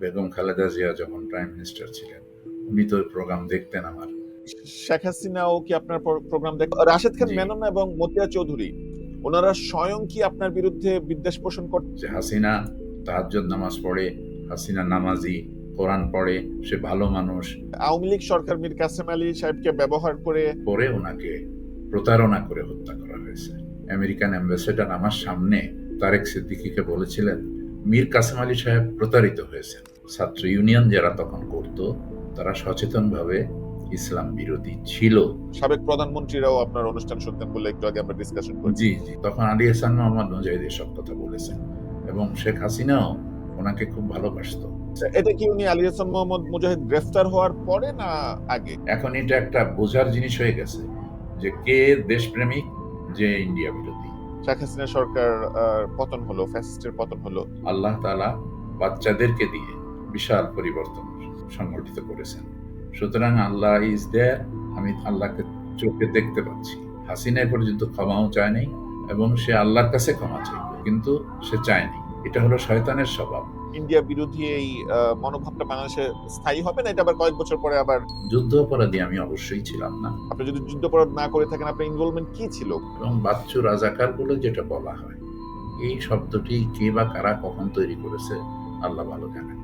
বেগম খালেদা জিয়া যখন prime minister ছিলেন, উনি তো ওই প্রোগ্রাম দেখতেন আমার। শেখ হাসিনাও কি আপনার প্রোগ্রাম দেখ? রাশেদ খান জি, মেনন এবং মতিয়া চৌধুরী ওনারা স্বয়ং কি আপনার বিরুদ্ধে বিদ্বেষ পোষণ করতেন? যে হাসিনা তাহাজ্জুদ নামাজ পড়ে, হাসিনা নামাজি, কোরআন পড়ে, সে ভালো মানুষ, আওয়ামী লীগ সরকার মীর কাসেম আলী সাহেবকে ব্যবহার করে পরে ওনাকে প্রতারণা করে হত্যা করা হয়েছে। আমেরিকান অ্যাম্বাসেডর আমার সামনে তারেক সিদ্দিকীকে বলেছিলেন, মীর কাসেম আলী সাহেব প্রতারিত হয়েছেন। ছাত্র ইউনিয়ন যারা তখন করত, তারা সচেতনভাবে ইসলাম বিরোধী ছিল। সাবেক প্রধানমন্ত্রীরাও আপনার অনুষ্ঠান শুনতেন বলে একটু আগে আমরা ডিসকাশন করেছি। জি জি, তখন আলী হাসান মোহাম্মদ মুজাহিদ এসব কথা বলেছেন, এবং শেখ হাসিনাও ওনাকে খুব ভালোবাসত। এটা কি উনি আলী হাসান মোহাম্মদ মুজাহিদ গ্রেফতার হওয়ার পরে না আগে? এখন এটা একটা বোঝার জিনিস হয়ে গেছে যে কে দেশপ্রেমিক, যে ইন্ডিয়া বিরোধী। শেখ হাসিনা সরকার পতন হলো, ফ্যাসিস্টের পতন হলো। আল্লাহ তাআলা বাচ্চাদেরকে দিয়ে বিশাল পরিবর্তন সংগঠিত করেছেন। সুতরাং আল্লাহ ইজ দেয়ার, আমি আল্লাহকে চোখে দেখতে পাচ্ছি। হাসিনা এ পর্যন্ত ক্ষমাও চায়নি, এবং সে আল্লাহর কাছে ক্ষমা চাইবে, কিন্তু সে চায়নি। এটা হলো শয়তানের স্বভাব। ইন্ডিয়া বিরোধী এই মনোভাবটা বাংলাদেশে স্থায়ী হবে না? এটা আবার কয়েক বছর পরে আবার যুদ্ধ অপরাধী আমি অবশ্যই ছিলাম না, আপনি যদি যুদ্ধাপরাধ না করে থাকেন আপনার ইনভলভমেন্ট কি ছিল? এবং বাচ্চু রাজাকার বলে যেটা বলা হয়, এই শব্দটি কে বা কারা কখন তৈরি করেছে আল্লাহ ভালো জানেন।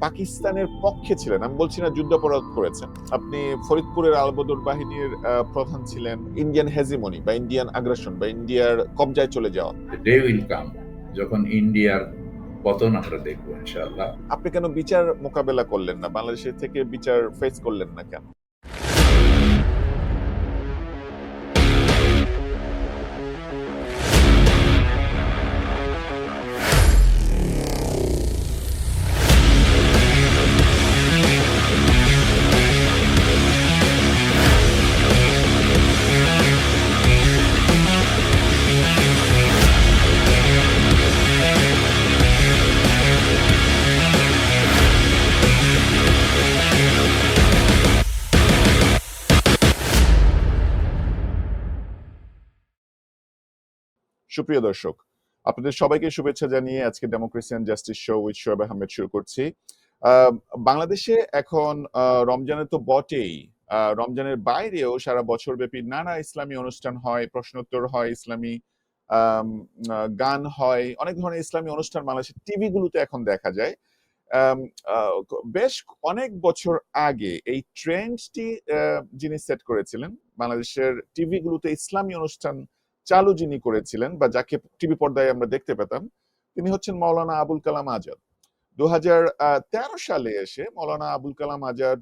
পাকিস্তানের পক্ষে ছিলেন, আমি বলছি না যুদ্ধাপরাধ করেছেন। আপনি ফরিদপুরের আলবদর বাহিনীর প্রধান ছিলেন। ইন্ডিয়ান হেজিমনি বা ইন্ডিয়ান আগ্রাসন বা ইন্ডিয়ার কবজায় চলে যাওয়া, ডে উইল কাম, যখন ইন্ডিয়ার পতন আমরা দেখবো ইনশাআল্লাহ। আপনি কেন বিচার মোকাবেলা করলেন না? বাংলাদেশের থেকে বিচার ফেস করলেন না কেন? সুপ্রিয় দর্শক, আপনাদের সবাইকে শুভেচ্ছা জানিয়ে আজকে democracy and justice show with Shoaib Ahmed শুরু করছি। বাংলাদেশে এখন রমজানের তো বটেই, রমজানের বাইরেও সারা বছরব্যাপী নানা ইসলামী অনুষ্ঠান হয়, প্রশ্নোত্তর হয়, ইসলামী আম, গান হয়, অনেক ধরনের ইসলামী অনুষ্ঠান বাংলাদেশের টিভি গুলোতে এখন দেখা যায়। আম, বেশ অনেক বছর আগে এই ট্রেন্ডটি যিনি সেট করেছিলেন, বাংলাদেশের টিভি গুলোতে ইসলামী অনুষ্ঠান চালু যিনি করেছিলেন বা যাকে টিভি পর্দায় আমরা দেখতে পেতাম, তিনি হচ্ছেন মাওলানা আবুল কালাম আজাদ। 2013 সালে এসে মাওলানা আবুল কালাম আজাদ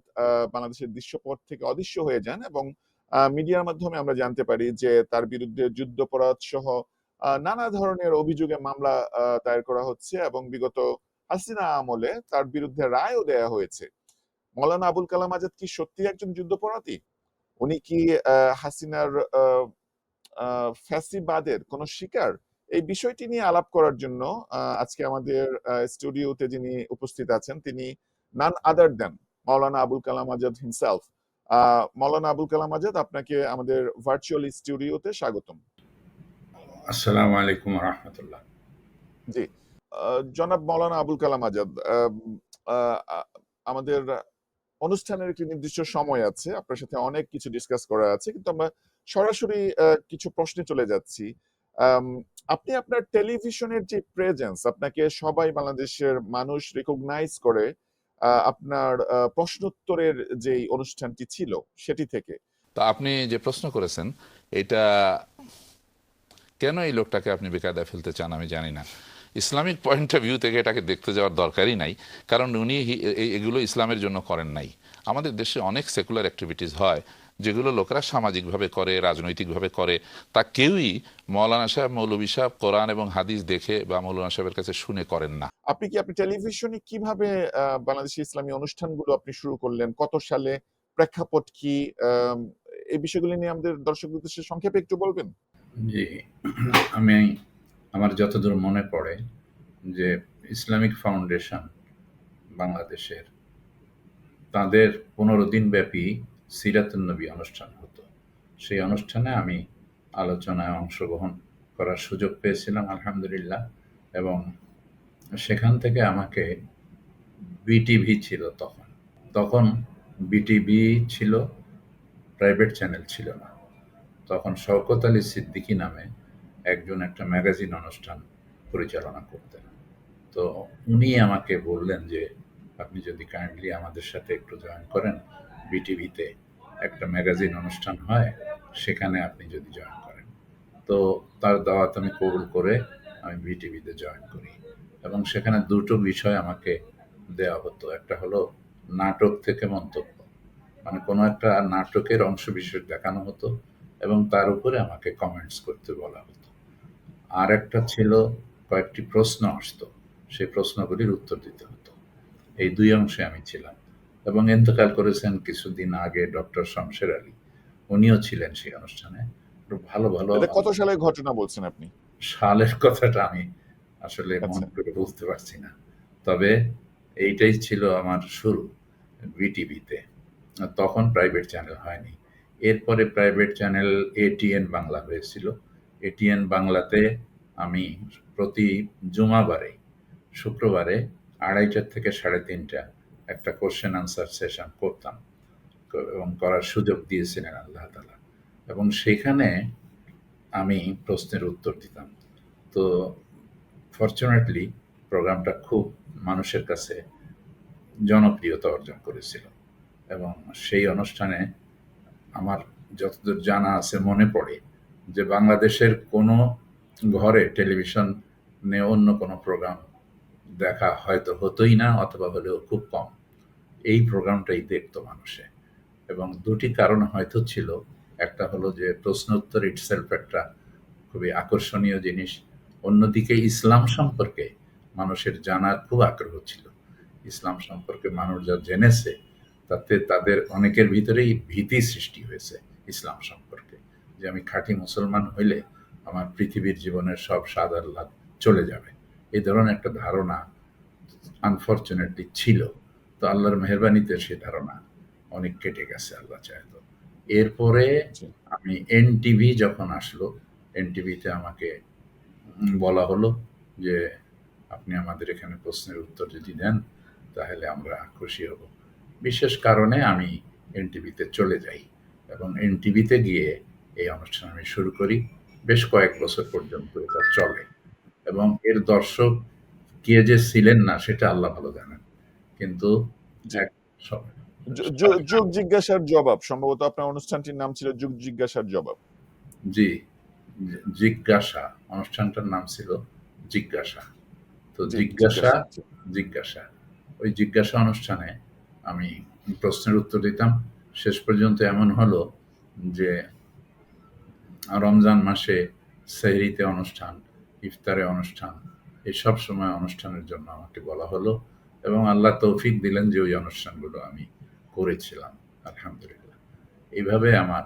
বাংলাদেশের দৃশ্যপট থেকে অদৃশ্য হয়ে যান, এবং মিডিয়ার মাধ্যমে আমরা জানতে পারি যে তার বিরুদ্ধে যুদ্ধাপরাধ সহ নানা ধরনের অভিযোগে মামলা দায়ের করা হচ্ছে, এবং বিগত হাসিনা আমলে তার বিরুদ্ধে রায়ও দেয়া হয়েছে। মাওলানা আবুল কালাম আজাদ কি সত্যি একজন যুদ্ধাপরাধী? উনি কি হাসিনার ফ্যাসিবাদের কোন শিকার? এই বিষয়টি নিয়ে আলাপ করার জন্য আজকে আমাদের স্টুডিওতে যিনি উপস্থিত আছেন, তিনি নান আদার দেন মাওলানা আবুল কালাম আজাদ হিমসেলফ। মাওলানা আবুল কালাম আজাদ, আপনাকে আমাদের ভার্চুয়াল স্টুডিওতে স্বাগতম। আসসালামু আলাইকুম রহমতুল্লাহ। জি, জনাব মাওলানা আবুল কালাম আজাদ, আমাদের অনুষ্ঠানের একটি নির্দিষ্ট সময় আছে, আপনার সাথে অনেক কিছু ডিসকাস করা আছে, কিন্তু আমরা সরাসরি কিছু প্রশ্নে চলে যাচ্ছি। আম, আপনি আপনার টেলিভিশনের যে প্রেজেন্স, আপনাকে সবাই বাংলাদেশের মানুষ রিকগনাইজ করে আপনার প্রশ্নোত্তরের যে অনুষ্ঠানটি ছিল সেটি থেকে। তা আপনি যে প্রশ্ন করেছেন এটা কেন এই লোকটাকে আপনি বেকায়দায় ফেলতে চান আমি জানি না। ইসলামিক পয়েন্ট অফ ভিউ থেকে এটাকে দেখতে যাওয়ার দরকারই নাই, কারণ উনি এগুলো ইসলামের জন্য করেন নাই। আমাদের দেশে অনেক সেকুলার অ্যাক্টিভিটিস হয় যেগুলো লোকেরা সামাজিকভাবে করে, রাজনৈতিকভাবে করে। তা কেউই মৌলানা সাহেব, মৌলভী সাহেব কোরআন এবং হাদিস দেখে বা মৌলানা সাহেবের কাছে শুনে করেন না। আপনি টেলিভিশনে কিভাবে বাংলাদেশের ইসলামী অনুষ্ঠানগুলো আপনি শুরু করলেন, কত সালে, প্রেক্ষাপট কি, আম, এই বিষয়গুলি নিয়ে আমাদের দর্শকদের উদ্দেশ্যে সংক্ষেপে একটু বলবেন? জি, আমি আমার যতদূর মনে পড়ে যে ইসলামিক ফাউন্ডেশন বাংলাদেশের, তাদের 15 দিন ব্যাপী সিরাতুন নবী অনুষ্ঠান হতো। সেই অনুষ্ঠানে আমি আলোচনায় অংশগ্রহণ করার সুযোগ পেয়েছিলাম আলহামদুলিল্লাহ, এবং সেখান থেকে আমাকে বিটিভি ছিল তখন। তখন বিটিভি ছিল, প্রাইভেট চ্যানেল ছিল না। তখন শওকত আলী সিদ্দিকী নামে একজন একটা ম্যাগাজিন অনুষ্ঠান পরিচালনা করতেন। তো উনি আমাকে বললেন যে, আপনি যদি কাইন্ডলি আমাদের সাথে একটু জয়েন করেন, বিটিভিতে একটা ম্যাগাজিন অনুষ্ঠান হয়, সেখানে আপনি যদি জয়েন করেন। তো তার দাওয়াত আমি কবুল করে আমি বিটিভিতে জয়েন করি, এবং সেখানে দুটো বিষয় আমাকে দেওয়া হতো। একটা হলো নাটক থেকে মন্তব্য, মানে কোনো একটা নাটকের অংশ বিশেষ দেখানো হতো এবং তার উপরে আমাকে কমেন্টস করতে বলা হতো। আর একটা ছিল, কয়েকটি প্রশ্ন আসতো, সেই প্রশ্নগুলির উত্তর দিতে হতো। এই দুই অংশে আমি ছিলাম। এবং ইন্তেকাল করেছেন কিছুদিন আগে ডক্টর শমশের আলী, উনিও ছিলেন সেই অনুষ্ঠানে। একটু ভালো ভালো এটা কত সালের ঘটনা বলছেন আপনি? সালের কথাটা আমি আসলে আচ্ছা। মনে করে বলতে পারছি না, তবে এইটাই ছিল আমার শুরু বিটিভিতে। তখন প্রাইভেট চ্যানেল হয়নি। এরপরে প্রাইভেট চ্যানেল এটিএন বাংলা হয়েছিল। এটিএন বাংলাতে আমি প্রতি জুমাবারে, শুক্রবারে 2:30 থেকে 3:30 একটা কোশ্চেন আনসার সেশন করতাম, এবং করার সুযোগ দিয়েছিলেন আল্লাহ তাআলা। এবং সেখানে আমি প্রশ্নের উত্তর দিতাম। তো ফরচুনেটলি প্রোগ্রামটা খুব মানুষের কাছে জনপ্রিয়তা অর্জন করেছিল, এবং সেই অনুষ্ঠানে আমার যতদূর জানা আছে, মনে পড়ে যে বাংলাদেশের কোনো ঘরে টেলিভিশনে অন্য কোনো প্রোগ্রাম দেখা হয়তো হতোই না, অথবা হলেও খুব কম। এই প্রোগ্রামটাই দেখতো মানুষে, এবং দুটি কারণ হয়তো ছিল। একটা হলো যে প্রশ্ন উত্তর ইটসেলফ একটা খুবই আকর্ষণীয় জিনিস। অন্যদিকে ইসলাম সম্পর্কে মানুষের জানার খুব আগ্রহ ছিল। ইসলাম সম্পর্কে মানুষ যা জেনেছে, তাতে তাদের অনেকের ভিতরেই ভীতি সৃষ্টি হয়েছে ইসলাম সম্পর্কে, যে আমি খাঁটি মুসলমান হইলে আমার পৃথিবীর জীবনের সব স্বাদ আহ্লাদ চলে যাবে। এই ধরনের একটা ধারণা আনফরচুনেটলি ছিল। তো আল্লাহর মেহেরবানিতে সে ধারণা অনেক কেটে গেছে, আল্লাহ চায় তো। এরপরে জি। আমি এনটিভি যখন আসলো, এনটিভিতে আমাকে বলা হলো যে, আপনি আমাদের এখানে প্রশ্নের উত্তর যদি দেন, তাহলে আমরা খুশি হব। বিশেষ কারণে আমি এনটিভিতে চলে যাই, এবং এনটিভিতে গিয়ে এই অনুষ্ঠান আমি শুরু করি। বেশ কয়েক বছর পর্যন্ত এটা চলে, এবং এর দর্শক কে যে ছিলেন না সেটা আল্লাহ ভালো জানেন। কিন্তু জি। এক স- যুগ জিজ্ঞাসার জবাব, সম্ভবত আপনার অনুষ্ঠানটির নাম ছিল যুগ জিজ্ঞাসার জবাব। জি, জিজ্ঞাসা, অনুষ্ঠানটার নাম ছিল জিজ্ঞাসা। তো জি, জিজ্ঞাসা, জিজ্ঞাসা। জি। জিজ্ঞাসা, ওই জিজ্ঞাসা অনুষ্ঠানে আমি প্রশ্নের উত্তর দিতাম। শেষ পর্যন্ত এমন হলো যে রমজান মাসে সেহরিতে অনুষ্ঠান, ইফতারে অনুষ্ঠান, এই সব সময় অনুষ্ঠানের জন্য আমাকে বলা হলো, এবং আল্লাহ তৌফিক দিলেন যে ওই অনুষ্ঠানগুলো আমি করেছিলাম, আলহামদুলিল্লাহ। এইভাবে আমার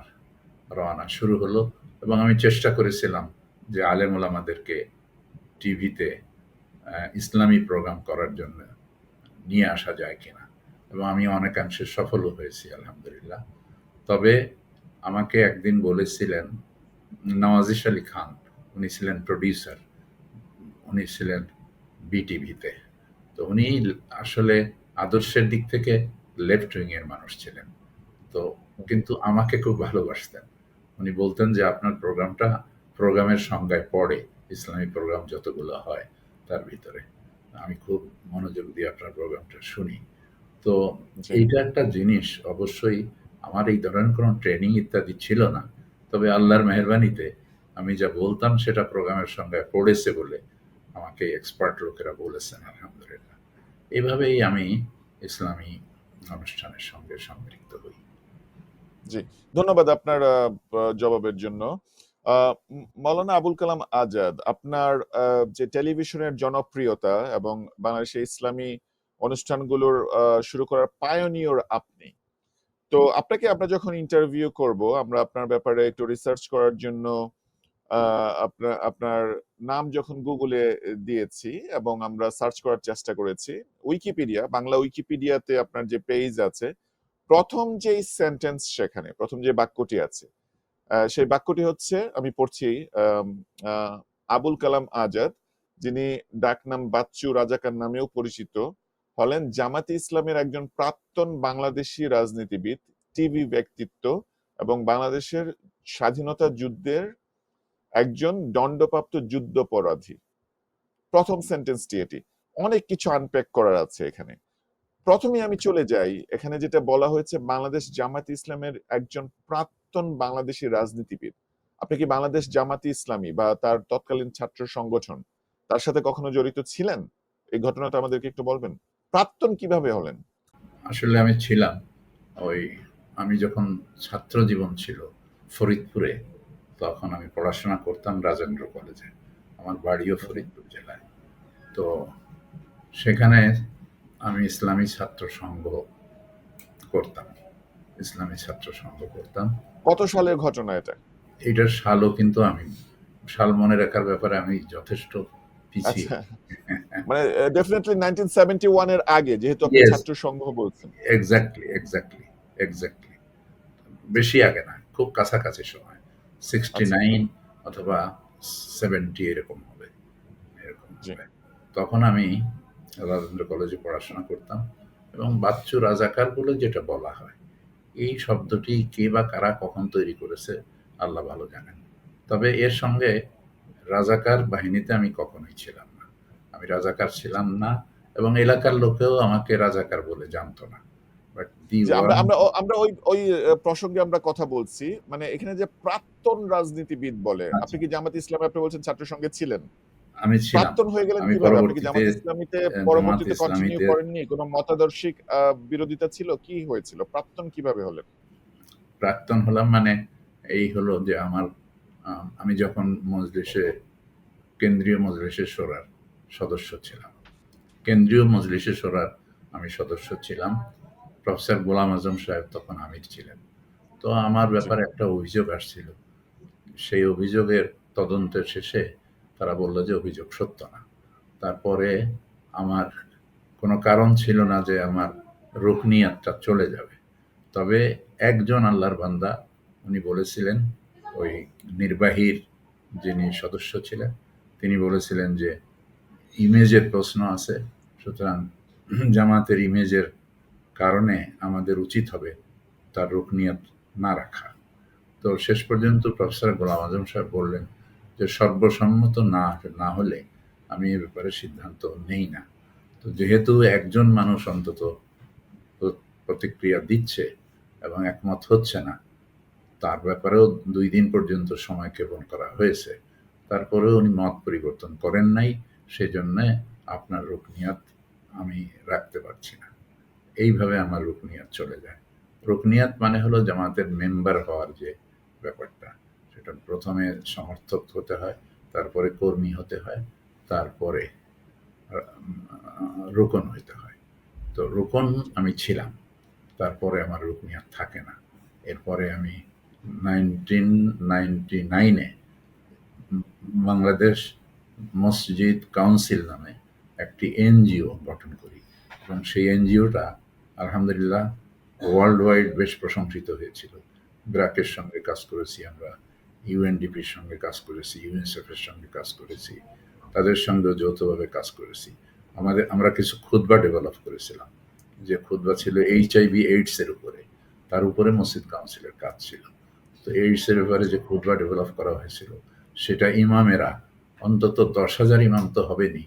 রওনা শুরু হলো, এবং আমি চেষ্টা করেছিলাম যে আলেম ওলামাদেরকে টিভিতে ইসলামী প্রোগ্রাম করার জন্য নিয়ে আসা যায় কিনা, এবং আমি অনেকাংশে সফলও হয়েছি, আলহামদুলিল্লাহ। তবে আমাকে একদিন বলেছিলেন নওয়াজিশ আলী খান, উনি ছিলেন প্রডিউসার, উনি ছিলেন বিটিভিতে। তো উনি আসলে আদর্শের দিক থেকে লেফট উইং এর মানুষ ছিলেন। তো কিন্তু আমাকে খুব ভালোবাসতেন। উনি বলতেন যে, আপনার প্রোগ্রামটা প্রোগ্রামের সংজ্ঞায় পড়ে, ইসলামী প্রোগ্রাম যতগুলো হয় তার ভিতরে। আমি খুব মনোযোগ দিয়ে আপনার প্রোগ্রামটা শুনি। তো জি। এইটা একটা জিনিস, অবশ্যই আমার এই ধরনের কোনো ট্রেনিং ইত্যাদি ছিল না। তবে আল্লাহর মেহেরবানিতে আমি যা বলতাম সেটা প্রোগ্রামের সংজ্ঞায় পড়েছে বলে আমাকে এক্সপার্ট লোকেরা বলেছেন, আলহামদুলিল্লাহ। এভাবেই আমি ইসলামী অনুষ্ঠানের সঙ্গে সম্পৃক্ত হই। জি, ধন্যবাদ আপনার জবাবের জন্য। মাওলানা আবুল কালাম আজাদ, আপনার যে টেলিভিশনের জনপ্রিয়তা এবং বাংলাদেশে ইসলামী অনুষ্ঠানগুলোর শুরু করার পায়োনিয়র আপনি। তো আপনাকে আমরা যখন ইন্টারভিউ করব, আমরা আপনার ব্যাপারে একটু রিসার্চ করার জন্য আপনার আপনার নাম যখন গুগলে দিয়েছি এবং আমরা সার্চ করার চেষ্টা করেছি, উইকিপিডিয়া, বাংলা উইকিপিডিয়াতে আপনার যে পেজ আছে, প্রথম যে সেন্টেন্স, সেখানে প্রথম যে বাক্যটি আছে, সেই বাক্যটি হচ্ছে, আমি পড়ছি, আম, আবুল কালাম আজাদ, যিনি ডাকনাম বাচ্চু রাজাকার নামেও পরিচিত, হলেন জামাতে ইসলামের একজন প্রাক্তন বাংলাদেশী রাজনীতিবিদ, টিভি ব্যক্তিত্ব এবং বাংলাদেশের স্বাধীনতা যুদ্ধের একজন দণ্ডপ্রাপ্ত যুদ্ধাপরাধী। প্রথম সেন্টেন্সটি এটি। অনেক কিছু আনপ্যাক করার আছে এখানে। প্রথমে আমি চলে যাই, এখানে যেটা বলা হয়েছে বাংলাদেশ জামাতে ইসলামের একজন প্রাক্তন বাংলাদেশী রাজনীতিবিদ। আপনি কি বাংলাদেশ জামাতে ইসলামী বা তার তৎকালীন ছাত্র সংগঠন তার সাথে কখনো জড়িত ছিলেন? এই ঘটনাটা আমাদেরকে একটু বলবেন। প্রাক্তন কিভাবে হলেন? আসলে আমি ছিলাম, ওই আমি যখন ছাত্র জীবন ছিল ফরিদপুরে, তখন আমি পড়াশোনা করতাম রাজেন্দ্র কলেজে। আমার বাড়িও ফরিদপুর জেলায়। তো সেখানে আমি ইসলামী ছাত্র সংঘ করতাম। কত সালের ঘটনা এটা? এটার সালও কিন্তু আমি সাল মনে রাখার ব্যাপারে আমি যথেষ্ট পিছিয়ে। আচ্ছা, মানে ডেফিনেটলি 1971 এর আগে, যেহেতু আপনি Yes, ছাত্র সংঘ বলছেন। এক্স্যাক্টলি বেশি আগে না, খুব কাছাকাছি সময়, 69 অথবা 70 এরকম হবে। জি। তখন আমি রাজেন্দ্র কলেজে পড়াশোনা করতাম, এবং বাচ্চু রাজাকার বলে যেটা বলা হয়, এই শব্দটি কে বা কারা কখন তৈরি করেছে আল্লাহ ভালো জানেন। তবে এর সঙ্গে রাজাকার বাহিনীতে আমি কখনোই ছিলাম না। আমি রাজাকার ছিলাম না, এবং এলাকার লোকেও আমাকে রাজাকার বলে জানতো না। বাট দি যে আমরা আমরা ও- আমরা ওই ওই প্রসঙ্গে আমরা কথা বলছি, মানে এখানে যে প্রাক্তন রাজনীতিবিদ বলে, আপনি কি জামাত ইসলামে, আপনি বলছেন ছাত্র সংঘে ছিলেন, আমি ছিলাম। প্রাক্তন হয়ে গেলেন আমি কিভাবে? আপনি কি পরবর্তীতে জামাত ইসলামীতে জামাত পরবর্তীতে কন্টিনিউ ইসলামীতে করেননি? কোনো মতাদর্শিক বিরোধিতা ছিল? কি হয়েছিল? প্রাক্তন কিভাবে হলেন? প্রাক্তন হলাম মানে এই হলো যে আমি যখন কেন্দ্রীয় মজলিসে শোরার সদস্য ছিলাম, আমি সদস্য ছিলাম। প্রফেসর গোলাম আজম সাহেব তখন আমির ছিলেন। তো আমার ব্যাপারে একটা অভিযোগ আসছিল। সেই অভিযোগের তদন্তের শেষে তারা বলল যে অভিযোগ সত্য না। তারপরে আমার কোনো কারণ ছিল না যে আমার রুকনিয়াতটা চলে যাবে। তবে একজন আল্লাহর বান্দা, উনি বলেছিলেন, ওই নির্বাহীর যিনি সদস্য ছিলেন, তিনি বলেছিলেন যে ইমেজের প্রশ্ন আছে, সুতরাং জামাতের ইমেজের কারণে আমাদের উচিত হবে তার রুকনিয়াত না রাখা। তো শেষ পর্যন্ত প্রফেসর গোলাম আজম সাহেব বললেন যে সর্বসম্মত না হলে আমি এ ব্যাপারে সিদ্ধান্ত নেই না। তো যেহেতু একজন মানুষ অন্তত প্রতিক্রিয়া দিচ্ছে এবং একমত হচ্ছে না, তার ব্যাপারেও 2 দিন পর্যন্ত সময় ক্ষেপণ করা হয়েছে, তারপরেও উনি মত পরিবর্তন করেন নাই। সেজন্য আপনার রুকনিয়াত আমি রাখতে পারছি না। এইভাবে আমার রুকনিয়াত চলে যায়। রুকনিয়াত মানে হলো জামাতের মেম্বার হওয়ার যে ব্যাপারটা, সেটা প্রথমে সমর্থক হতে হয়, তারপরে কর্মী হতে হয়, তারপরে রোকন হইতে হয়। তো রোকন আমি ছিলাম, তারপরে আমার রুকনিয়াত থাকে না। এরপরে আমি 1999-এ বাংলাদেশ মসজিদ কাউন্সিল নামে একটি এনজিও গঠন করি, এবং সেই এনজিওটা আলহামদুলিল্লাহ ওয়ার্ল্ড ওয়াইড বেশ প্রশংসিত হয়েছিল। ব্র্যাকের সঙ্গে কাজ করেছি আমরা, ইউএনডিপির সঙ্গে কাজ করেছি, ইউনিসেফের সঙ্গে কাজ করেছি, তাদের সঙ্গে যৌথভাবে কাজ করেছি। আমরা কিছু খুতবা ডেভেলপ করেছিলাম, যে খুতবা ছিল এইচআইভি এইডস এর উপরে, তার উপরে মসজিদ কাউন্সিলের কাজ ছিল। তো এইডস এর ব্যাপারে যে খুতবা ডেভেলপ করা হয়েছিল, সেটা ইমামেরা, অন্তত 10,000 ইমাম তো হবেনি,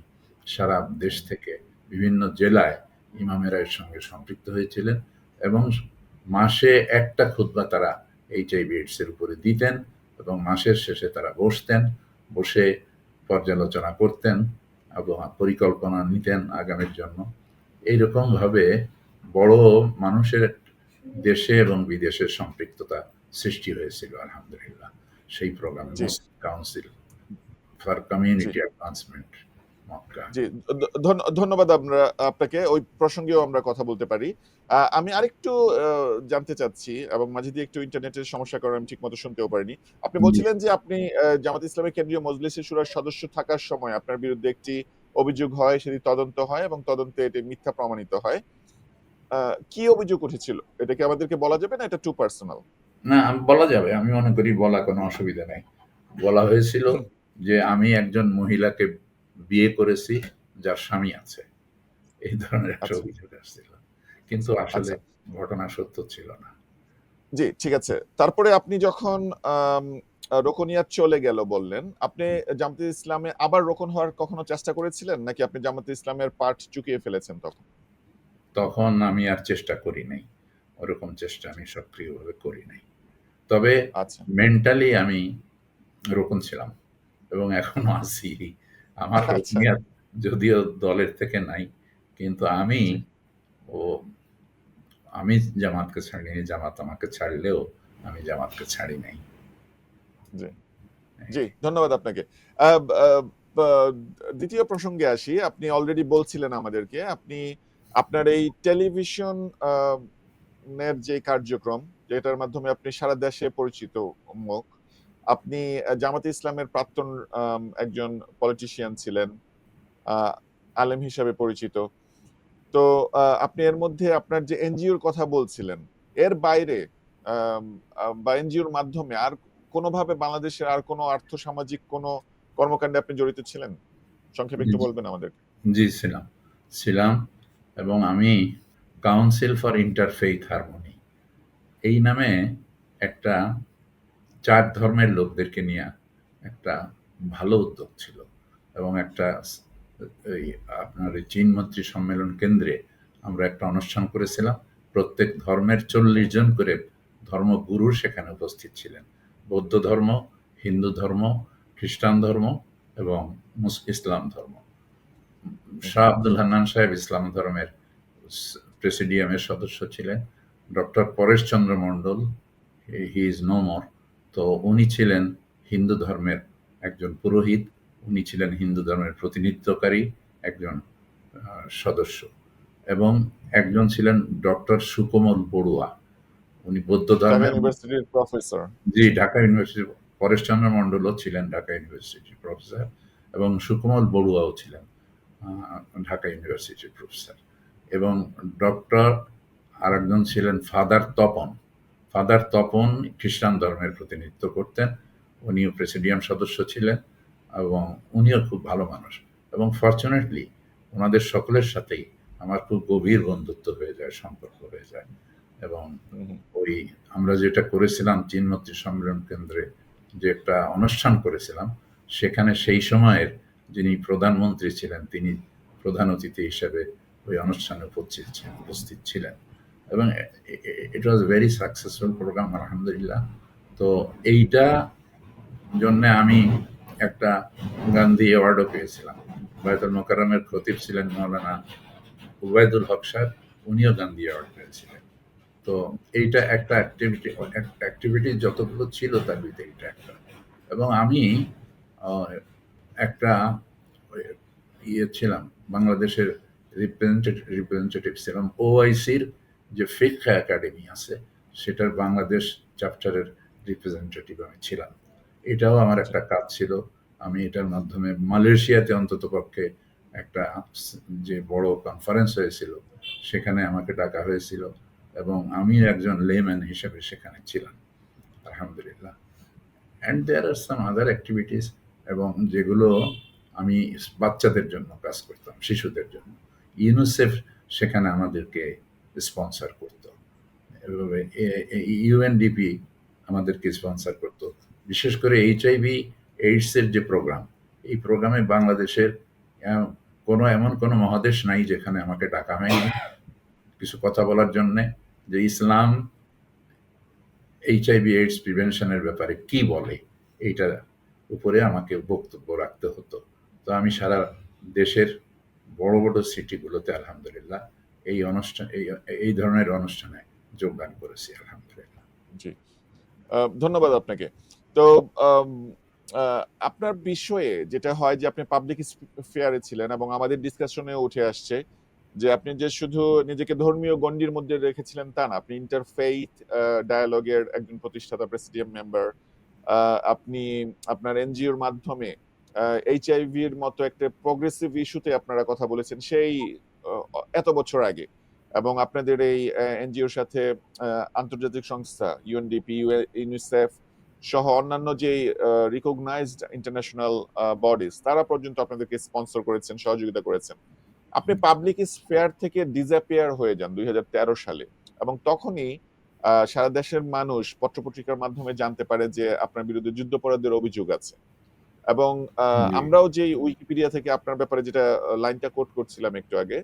সারা দেশ থেকে বিভিন্ন জেলায় ইমামেরা এর সঙ্গে সম্পৃক্ত হয়েছিলেন, এবং মাসে একটা খুতবা তারা এইচআইভি এইডস এর উপরে দিতেন, এবং মাসের শেষে তারা বসে পর্যালোচনা করতেন এবং পরিকল্পনা নিতেন আগামীর জন্য। এইরকম ভাবে বড় মানুষের দেশে এবং বিদেশের সম্পৃক্ততা সৃষ্টি হয়েছিল আলহামদুলিল্লাহ সেই প্রোগ্রামে, মসজিদ কাউন্সিল ফর কমিউনিটি অ্যাডভান্সমেন্ট মক্কা। জি, ধন্যবাদ আপনাকে। ওই প্রসঙ্গেও আমরা কথা বলতে পারি। আমি আরেকটু জানতে চাচ্ছি, এবং মাঝে দিয়ে একটু ইন্টারনেটের সমস্যার কারণে আমি ঠিক মতো শুনতেও পারিনি। আপনি বলছিলেন যে আপনি জামাত ইসলামের কেন্দ্রীয় মজলিসে শুরার সদস্য থাকার সময় আপনার বিরুদ্ধে একটি অভিযোগ হয়, সেটি তদন্ত হয় এবং তদন্তে এটি মিথ্যা প্রমাণিত হয়। কি অভিযোগ উঠেছিল? এটা কি আমাদেরকে বলা যাবে, না এটা টু পার্সোনাল? না, বলা যাবে, আমি মনে করি বলা কোনো অসুবিধা নেই। বলা হয়েছিল যে আমি একজন মহিলাকে বিয়ে করেছি যার স্বামী আছে। এই ধরনের একটা আচ্ছা অভিযোগ আসছিল, কিন্তু আসলে আচ্ছা ঘটনা সত্য ছিল না। জি, ঠিক আছে। তারপরে আপনি যখন আম রোকনিয়া চলে গেল বললেন, আপনি জামায়াতে ইসলামে আবার রোকন হওয়ার কখনো চেষ্টা করেছিলেন? নাকি আপনি জামায়াতে ইসলামের পাট চুকিয়ে ফেলেছেন তখন? তখন আমি আর চেষ্টা করি নাই, ওরকম চেষ্টা আমি সক্রিয়ভাবে করি নাই। তবে আচ্ছা, মেন্টালি আমি রোকন ছিলাম এবং এখনো আছি। আমার আচ্ছা, রুকনিয়াত যদিও দলের থেকে নাই, কিন্তু আমি জি, ও আমি জামাতকে ছাড়িনি, জামাত আমাকে ছাড়লেও আমি জামাতকে ছাড়ি নাই। জি, জি, ধন্যবাদ আপনাকে। আব আব আ ২য় প্রসঙ্গে আসি। আপনি অলরেডি বলছিলেন আমাদেরকে, আপনি আপনার এই টেলিভিশন আ এর যে কার্যক্রম, যেটার মাধ্যমে আপনি সারা দেশে পরিচিত মুখ। আপনি জামাতে ইসলামের প্রাক্তন একজন পলিটিশিয়ান ছিলেন। আ আলেম হিসাবে পরিচিত। তো আপনি এর মধ্যে আপনার যে এনজিওর কথা বলছিলেন, এর বাইরে আম বা এনজিওর মাধ্যমে আর কোনোভাবে বাংলাদেশের আর কোনো আর্থসামাজিক কোনো কর্মকাণ্ডে আপনি জড়িত ছিলেন? সংক্ষেপে জি, একটু জি। বলবেন আমাদেরকে। জি, ছিলাম। ছিলাম এবং আমি কাউন্সিল ফর ইন্টারফেইথ হারমোনি এই নামে একটা ৪ ধর্মের লোকদেরকে নিয়ে একটা ভালো উদ্যোগ ছিল এবং একটা এই আপনার ওই চীন মৈত্রী সম্মেলন কেন্দ্রে আমরা একটা অনুষ্ঠান করেছিলাম। প্রত্যেক ধর্মের ৪০ জন করে ধর্মগুরু সেখানে উপস্থিত ছিলেন। বৌদ্ধ ধর্ম, হিন্দু ধর্ম, খ্রিস্টান ধর্ম এবং ইসলাম ধর্ম। হুম, শাহ আব্দুল হান্নান সাহেব ইসলাম ধর্মের প্রেসিডিয়ামের সদস্য ছিলেন। Doctor Pareshchandra Mondal, he is no more, তো উনি ছিলেন হিন্দু ধর্মের একজন পুরোহিত, উনি ছিলেন হিন্দু ধর্মের প্রতিনিধিত্বকারী একজন সদস্য, এবং একজন ছিলেন ডক্টর সুকোমল বড়ুয়া, উনি বৌদ্ধ ঢাকা ধর্মের। ইউনিভার্সিটির প্রফেসর। জি, জি, ঢাকা ইউনিভার্সিটির পরেশচন্দ্র মণ্ডলও ছিলেন ঢাকা ইউনিভার্সিটির প্রফেসর এবং সুকোমল বড়ুয়াও ছিলেন ঢাকা ইউনিভার্সিটির প্রফেসর, এবং ডক্টর আরেকজন ছিলেন ফাদার তপন। ফাদার তপন খ্রিস্টান ধর্মের প্রতিনিধিত্ব করতেন, উনিও প্রেসিডিয়াম সদস্য ছিলেন এবং উনিও খুব ভালো মানুষ, এবং ফর্চুনেটলি ওনাদের সকলের সাথেই আমার খুব গভীর বন্ধুত্ব হয়ে যায়, সম্পর্ক হয়ে যায়। এবং হুম, হুম, ওই আমরা যেটা করেছিলাম চীনমৈত্রী সম্মেলন কেন্দ্রে, যে একটা অনুষ্ঠান করেছিলাম, সেখানে সেই সময়ের যিনি প্রধানমন্ত্রী ছিলেন তিনি প্রধান অতিথি হিসেবে ওই অনুষ্ঠানে উপস্থিত ছিলেন এবং ইট ওয়াজ ভেরি সাকসেসফুল প্রোগ্রাম, আলহামদুলিল্লাহ। তো এইটা জন্য আমি একটা গান্ধী অ্যাওয়ার্ডও পেয়েছিলাম। বায়তুল মোকাররমের খতিব ছিলেন মৌলানা উবায়দুল হক সাহেব, উনিও গান্ধী অ্যাওয়ার্ড পেয়েছিলেন। তো এইটা একটা অ্যাক্টিভিটি যতগুলো ছিল তার ভিতরে এটা একটা। এবং আমি একটা ইয়ে ছিলাম, বাংলাদেশের রিপ্রেজেন্টেটিভ ছিলাম ওআইসির যে ফিকহ একাডেমি আছে, সেটার বাংলাদেশ চ্যাপ্টারের রিপ্রেজেন্টেটিভ আমি ছিলাম। এটাও আমার জি, একটা কাজ ছিল। আমি এটার মাধ্যমে মালয়েশিয়াতে অন্তত পক্ষে একটা যে বড় কনফারেন্স হয়েছিল সেখানে আমাকে ডাকা হয়েছিল এবং আমি একজন লেম্যান হিসেবে সেখানে ছিলাম, আলহামদুলিল্লাহ। And there R some other activities, এবং যেগুলো আমি বাচ্চাদের জন্য কাজ করতাম, শিশুদের জন্য। ইউনিসেফ সেখানে আমাদেরকে স্পন্সর করত, এভাবে ইউএনডিপি আমাদেরকে স্পন্সর করত। বিশেষ করে এইচআইভি এইডসের যে প্রোগ্রাম, এই প্রোগ্রামে বাংলাদেশের এমন কোনো মহাদেশ নাই যেখানে আমাকে ডাকা হয়নি কিছু কথা বলার জন্যে, যে ইসলাম এইচআইভি এইডস প্রিভেনশনের ব্যাপারে কি বলে, এইটার উপরে আমাকে বক্তব্য রাখতে হতো। তো আমি সারা দেশের বড় বড় সিটিগুলোতে আলহামদুলিল্লাহ এই অনুষ্ঠান এই ধরনের অনুষ্ঠানে যোগদান করেছি, আলহামদুলিল্লাহ। জি। ধন্যবাদ আপনাকে। তো আম আ আপনার বিষয়ে যেটা হয় যে আপনি পাবলিক স্ফিয়ারে ছিলেন এবং আমাদের ডিসকাশনেও উঠে আসছে যে আপনি যে শুধু নিজেকে ধর্মীয় গণ্ডির মধ্যে রেখেছিলেন তা না। আপনি ইন্টারফেইথ ডায়ালগের একজন প্রতিষ্ঠাতা প্রেসিডিয়াম মেম্বার। আ আপনি আপনার এনজিওর মাধ্যমে এইচআইভির মতো একটা প্রগ্রেসিভ ইস্যুতে আপনারা কথা বলেছেন সেই এত বছর আগে। এবং আপনাদের এই এনজিওর সাথে আন্তর্জাতিক সংস্থা ইউএনডিপি, ইউনিসেফ সহ অন্যান্য যেই রিকগনাইজড ইন্টারন্যাশনাল বডিজ তারা পর্যন্ত আপনাদেরকে স্পন্সর করেছেন, সহযোগিতা করেছেন। আপনি পাবলিক স্ফেয়ার থেকে ডিসঅ্যাপিয়ার হয়ে যান 2013 সালে, এবং তখনই সারা দেশের মানুষ পত্রপত্রিকার মাধ্যমে জানতে পারে যে আপনার বিরুদ্ধে যুদ্ধাপরাধের অভিযোগ আছে। এবং জি আমরাও যে উইকিপিডিয়া থেকে আপনার ব্যাপারে যেটা লাইনটা কোট করছিলাম একটু আগে,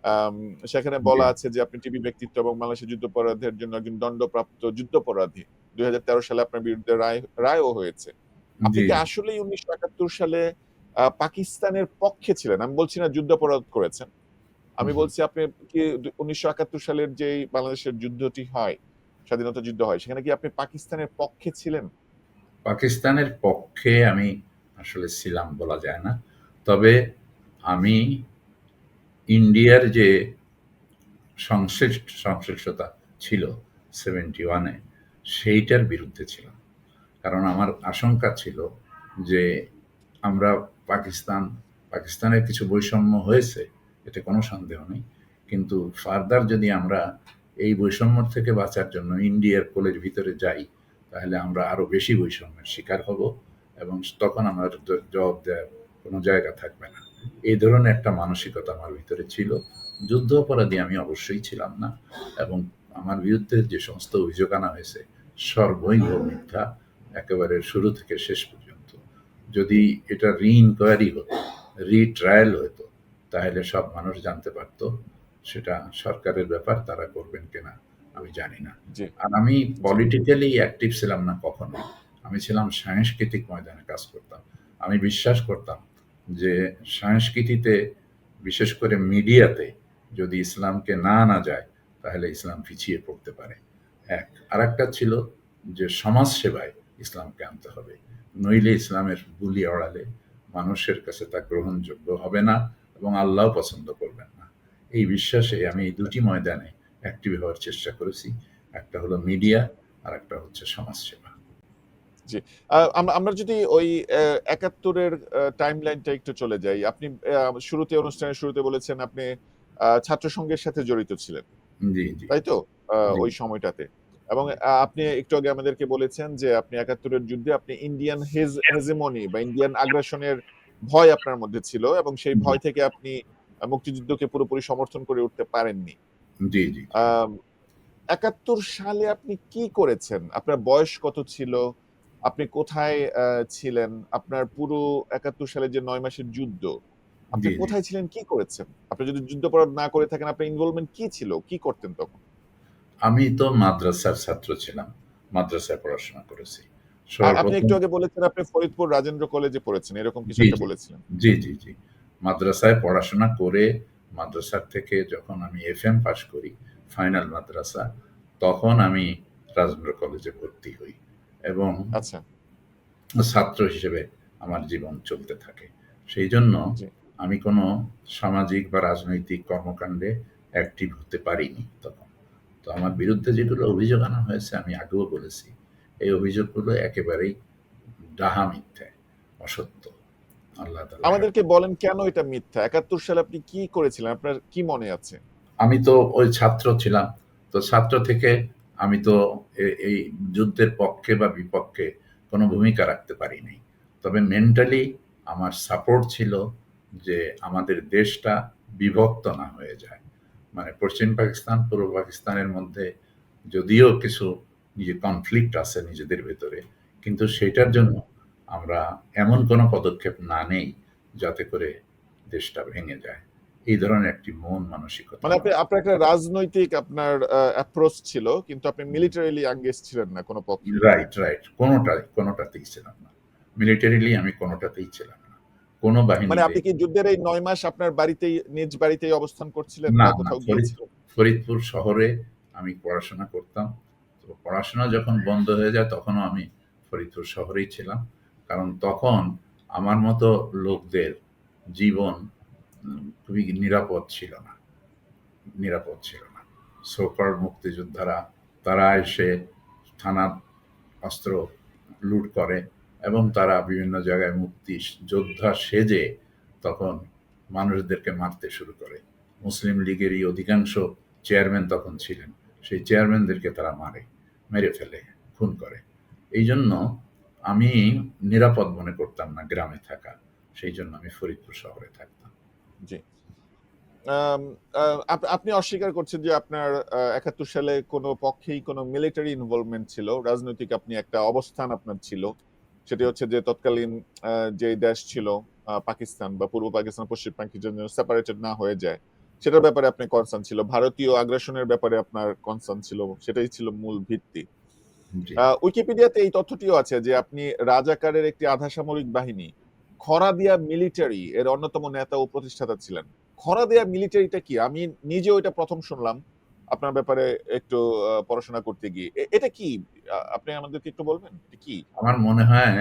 আম, সেখানে জি বলা আছে যে আপনি টিভি ব্যক্তিত্ব এবং বাংলাদেশের যুদ্ধাপরাধের জন্য একজন দণ্ডপ্রাপ্ত যুদ্ধাপরাধী। 2013 সালে আপনার বিরুদ্ধে রায়ও হয়েছে। আপনি জি কি জি আসলেই 1971 সালে পাকিস্তানের পক্ষে ছিলেন? আমি বলছি না যুদ্ধাপরাধ করেছেন, আমি হুম। বলছি আপনি কি 1971 সালের যে বাংলাদেশের যুদ্ধটি হয়, স্বাধীনতা যুদ্ধ হয়, সেখানে কি আপনি পাকিস্তানের পক্ষে ছিলেন? পাকিস্তানের পক্ষে আমি আসলে ছিলাম বলা যায় না, তবে আমি ইন্ডিয়ার যে সংশ্লিষ্টতা ছিল 71-এ, সেইটার বিরুদ্ধে ছিলাম। কারণ আমার আশঙ্কা ছিল যে আমরা পাকিস্তানের কিছু বৈষম্য হয়েছে, এতে কোনো সন্দেহ নেই, কিন্তু ফার্দার যদি আমরা এই বৈষম্য থেকে বাঁচার জন্য ইন্ডিয়ার কোলের ভিতরে যাই, তাহলে আমরা আরো বেশি বৈষম্যের শিকার হব, এবং তখন আমার জবাব দেওয়ার কোনো জায়গা থাকবে না। এই ধরনের একটা মানসিকতা আমার ভিতরে ছিল। যুদ্ধ অপরাধী আমি অবশ্যই ছিলাম না, এবং আমার বিরুদ্ধে যে সমস্ত অভিযোগ আনা হয়েছে সর্বৈব মিথ্যা, একেবারে শুরু থেকে শেষ পর্যন্ত। যদি এটা রি-ইনকোয়ারি হতো, রিট্রায়াল হতো, তাহলে সব মানুষ জানতে পারত। সেটা সরকারের ব্যাপার, তারা করবেন কিনা আমি জানি না। জি, আর আমি জি, পলিটিক্যালি অ্যাক্টিভ ছিলাম না কখনো। আমি ছিলাম সাংস্কৃতিক ময়দানে কাজ করতাম। আমি বিশ্বাস করতাম যে সংস্কৃতিতে, বিশেষ করে মিডিয়াতে, যদি ইসলামকে না আনা যায় তাহলে ইসলাম পিছিয়ে পড়তে পারে। এক। আরেকটা ছিল যে সমাজ সেবায় ইসলামকে আনতে হবে, নইলে ইসলামের বুলি অড়ালে মানুষের কাছে তা গ্রহণযোগ্য হবে না, এবং আল্লাহ পছন্দ করবেন না। এই বিশ্বাসে আমি এই দুটি ময়দানে অ্যাক্টিভ হওয়ার চেষ্টা করেছি। একটা হলো জি, মিডিয়া, আর একটা হচ্ছে সমাজ সেবা। জি। আমরা যদি ওই ৭১-এর টাইমলাইনটা একটু চলে যাই। আপনি অনুষ্ঠানের শুরুতে বলেছেন আপনি ছাত্র সংঘের সাথে জড়িত ছিলেন। জি জি তাই তো? জি ওই সময়টাতে। এবং আপনি একটু আগে আমাদেরকে বলেছেন যে আপনি ৭১-এর যুদ্ধে আপনি ইন্ডিয়ান হেজেমনি বা ইন্ডিয়ান আগ্রাসনের ভয় আপনার মধ্যে ছিল, এবং সেই জি ভয় থেকে আপনি মুক্তিযুদ্ধকে পুরোপুরি সমর্থন করে উঠতে পারেননি। জি জি জি। আম ৭১ সালে আপনি কি করেছেন? আপনার বয়স কত ছিল? আপনি কোথায় ছিলেন? আপনার পুরো ৭১ সালের যে ৯ মাসের যুদ্ধ, আপনি জি জি কোথায় ছিলেন? কি করেছেন? আপনি যদি যুদ্ধাপরাধ না করে থাকেন, আপনার ইনভলভমেন্ট কি ছিল? কি করতেন তখন? আমি তো মাদ্রাসার ছাত্র ছিলাম, মাদ্রাসায় পড়াশোনা করেছি আপনি সর্বপ্রথম। একটু আগে বলেছেন আপনি ফরিদপুর রাজেন্দ্র কলেজে পড়েছেন। এরকম কিছু জি একটা জি বলেছিলেন। জি জি জি। মাদ্রাসায় পড়াশোনা করে, মাদ্রাসার থেকে যখন আমি FM পাশ করি, ফাইনাল মাদ্রাসা, তখন আমি রাজেন্দ্র কলেজে ভর্তি হই, এবং আচ্ছা, ছাত্র হিসেবে আমার জীবন চলতে থাকে। সেই জন্য জি। আমি কোনো সামাজিক বা রাজনৈতিক কর্মকাণ্ডে অ্যাক্টিভ হতে পারিনি তখন। তো আমার বিরুদ্ধে যেগুলো অভিযোগ আনা হয়েছে, আমি আগেও বলেছি, এই অভিযোগগুলো একেবারেই ডাহা মিথ্যে, অসত্য। আল্লাহ তাআলা। আমাদেরকে বলেন কেন এটা মিথ্যা? ৭১ সালে আপনি কি করেছিলেন? আপনার কি মনে আছে? আমি তো ওই ছাত্র ছিলাম। তো ছাত্র থেকে আমি তো এই যুদ্ধের পক্ষে বা বিপক্ষে কোনো ভূমিকা রাখতে পারি নাই। তবে মেন্টালি আমার সাপোর্ট ছিল যে আমাদের দেশটা বিভক্ত না হয়ে যায়। মানে পশ্চিম পাকিস্তান, পূর্ব পাকিস্তানের মধ্যে যদিও কিছু কনফ্লিক্ট আছে নিজেদের ভেতরে, কিন্তু সেটার জন্য আমরা এমন কোনো পদক্ষেপ না নেই যাতে করে দেশটা ভেঙে যায়। এই ধরনের একটি মন মানসিকতা মানে আমার। আপনার একটা রাজনৈতিক আপনার অ্যাপ্রোচ ছিল, কিন্তু আপনি মিলিটারিলি এনগেজ ছিলেন না কোন পক্ষে। Right, right. কোনোটাতেই ছিলাম না। মিলিটারিলি আমি কোনোটাতেই ছিলাম না। কোনো মানে বাহিনীতে। আপনি কি যুদ্ধের এই ৯ মাস আপনার নিজ বাড়িতেই অবস্থান করছিলেন না, বা না, কোথাও গিয়েছিলেন? ফরিদপুর শহরে আমি পড়াশোনা করতাম। তো পড়াশোনা যখন বন্ধ হয়ে যায় তখনও আমি ফরিদপুর শহরেই ছিলাম। কারণ তখন আমার মতো লোকদের জীবন খুবই নিরাপদ ছিল না। সোকর মুক্তিযোদ্ধারা, তারা এসে থানার অস্ত্র লুট করে, এবং তারা বিভিন্ন জায়গায় যোদ্ধা সেজে তখন মানুষদেরকে মারতে শুরু করে। মুসলিম লীগেরই অধিকাংশ চেয়ারম্যান তখন ছিলেন। সেই চেয়ারম্যানদেরকে তারা মেরে ফেলে, খুন করে। এই জন্য আমি নিরাপদ মনে করতাম না গ্রামে থাকা। সেই জন্য আমি ফরিদপুর শহরে থাকতাম। জি। আম আপনি অস্বীকার করছেন যে আপনার ৭১ সালে কোনো পক্ষেই কোনো মিলিটারি ইনভলভমেন্ট ছিল। রাজনৈতিক আপনি একটা অবস্থান আপনার ছিল। সেটি হচ্ছে যে তৎকালীন যে দেশ ছিল পাকিস্তান বা পূর্ব পাকিস্তান, পশ্চিম পাকিস্তান যেন সেপারেটেড না হয়ে যায়। সেটার ব্যাপারে আপনার কনসার্ন ছিল। ভারতীয় আগ্রাসনের ব্যাপারে আপনার কনসার্ন ছিল। সেটাই ছিল মূল ভিত্তি। জি। উইকিপিডিয়াতে এই তথ্যটিও আছে যে আপনি রাজাকারের একটি আধা সামরিক বাহিনী খরাদিয়া মিলিটারি এর অন্যতম নেতা ও প্রতিষ্ঠাতা ছিলেন। খরাদিয়া মিলিটারিটা কি? আমি নিজেও এটা প্রথম শুনলাম আপনার ব্যাপারে একটু পড়াশোনা করতে গিয়ে। এটা কি? আপনি আমাদেরকে একটু বলবেন? এটা কি? আমার মনে হয়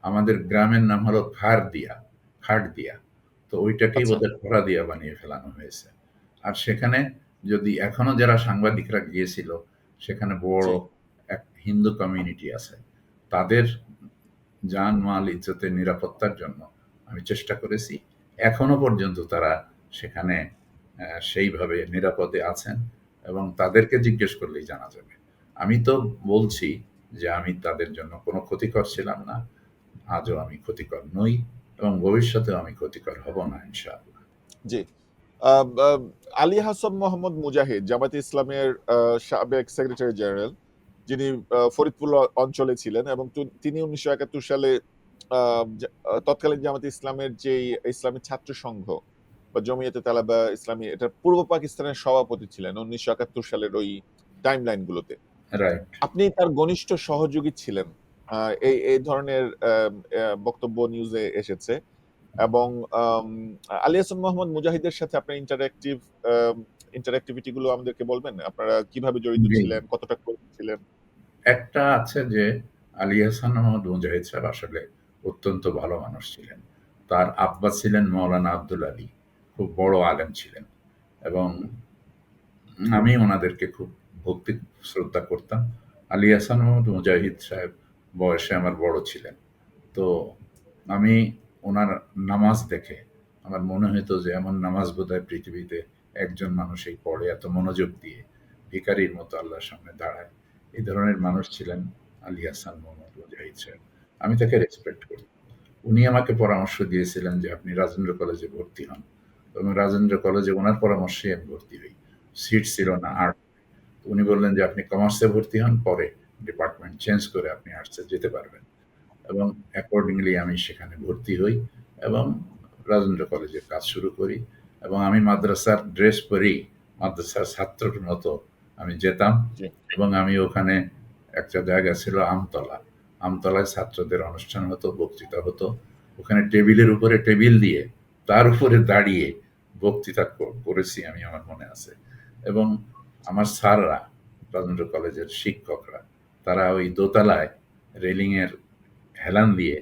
আমাদের গ্রামের নাম হলো খারদিয়া, খাটদিয়া। তো ওইটাকেই আচ্ছা, বোধহয় খোরাদিয়া বানিয়ে ফেলানো হয়েছে। আর সেখানে যদি এখনো যারা সাংবাদিকরা গিয়েছিল, সেখানে বড় জি, এক হিন্দু কমিউনিটি আছে। তাদের জান-মাল, ইজ্জতের নিরাপত্তার জন্য আমি চেষ্টা করেছি। এখনো পর্যন্ত তারা সেখানে সেইভাবে নিরাপদে আছেন এবং তাদেরকে জিজ্ঞেস করলেই জানা যাবে। আমি তো বলছি যে আমি তাদের জন্য কোনো ক্ষতিকর ছিলাম না। আজও আমি ক্ষতিকর নই এবং ভবিষ্যতেও আমি ক্ষতিকর হব না ইনশাআল্লাহ। জি। আম আম আলী হাসান মোহাম্মদ মুজাহিদ জামায়াতে ইসলামের সাবেক সেক্রেটারি জেনারেল, যিনি ফরিদপুর অঞ্চলে ছিলেন এবং তিনি ১৯৭১ সালে তৎকালীন জামায়াতে ইসলামের যেই ইসলামী ছাত্র সংঘ বা জমিয়তে তালেবা ইসলামী এটার পূর্ব পাকিস্তানের সভাপতি ছিলেন ১৯৭১ সালের ওই টাইমলাইন গুলোতে। রাইট। আপনি তার ঘনিষ্ঠ সহযোগী ছিলেন। এই ধরনের বক্তব্য নিউজে এসেছে। এবং আলী হাসান মোহাম্মদ মুজাহিদের সাথে আপনার ইন্টারেক্টিভিটি গুলো আমাদেরকে বলবেন? আপনারা কিভাবে জড়িত জি। ছিলেন? কতটা ক্লোজ ছিলেন? একটা আছে যে আলী হাসান মাহমুদ মুজাহিদ সাহেব আসলে অত্যন্ত ভালো মানুষ ছিলেন। তার আব্বা ছিলেন মৌলানা আব্দুল আলী, খুব বড় আলেম ছিলেন এবং আমি ওনাদেরকে খুব ভক্তি শ্রদ্ধা করতাম। আলী হাসান মাহমুদ মুজাহিদ সাহেব বয়সে আমার বড় ছিলেন। তো আমি ওনার নামাজ দেখে আমার মনে হইতো যে এমন নামাজ বোধহয় পৃথিবীতে একজন মানুষই পড়ে এত মনোযোগ দিয়ে, ভিখারির মতো আল্লাহর সামনে দাঁড়ায়। এই ধরনের মানুষ ছিলেন আলী হাসান মোহাম্মদ মুজাহিদ সাহেব। আমি তাকে রেসপেক্ট করতাম। উনি আমাকে পরামর্শ দিয়েছিলেন যে আপনি রাজেন্দ্র কলেজে ভর্তি হন এবং রাজেন্দ্র কলেজে ওনার পরামর্শে আমি ভর্তি হই। সিট ছিল না আর্ট। উনি বললেন যে আপনি কমার্সে ভর্তি হন, পরে ডিপার্টমেন্ট চেঞ্জ করে আপনি আর্টসে যেতে পারবেন এবং অ্যাকর্ডিংলি আমি সেখানে ভর্তি হই এবং রাজেন্দ্র কলেজে কাজ শুরু করি এবং আমি মাদ্রাসার ড্রেস পরেই মাদ্রাসার ছাত্রের মতো আমি যেতাম জি, এবং আমি ওখানে একটা জায়গা ছিল আমতলা। আমতলায় ছাত্রদের অনুষ্ঠান হতো, বক্তৃতা হতো। ওখানে টেবিলের উপরে টেবিল দিয়ে তার উপরে দাঁড়িয়ে বক্তৃতা করেছি আমি, আমার মনে আছে। এবং আমার স্যাররা, রাজেন্দ্র কলেজের শিক্ষকরা, তারা ওই দোতলায় রেলিংয়ের হেলান দিয়ে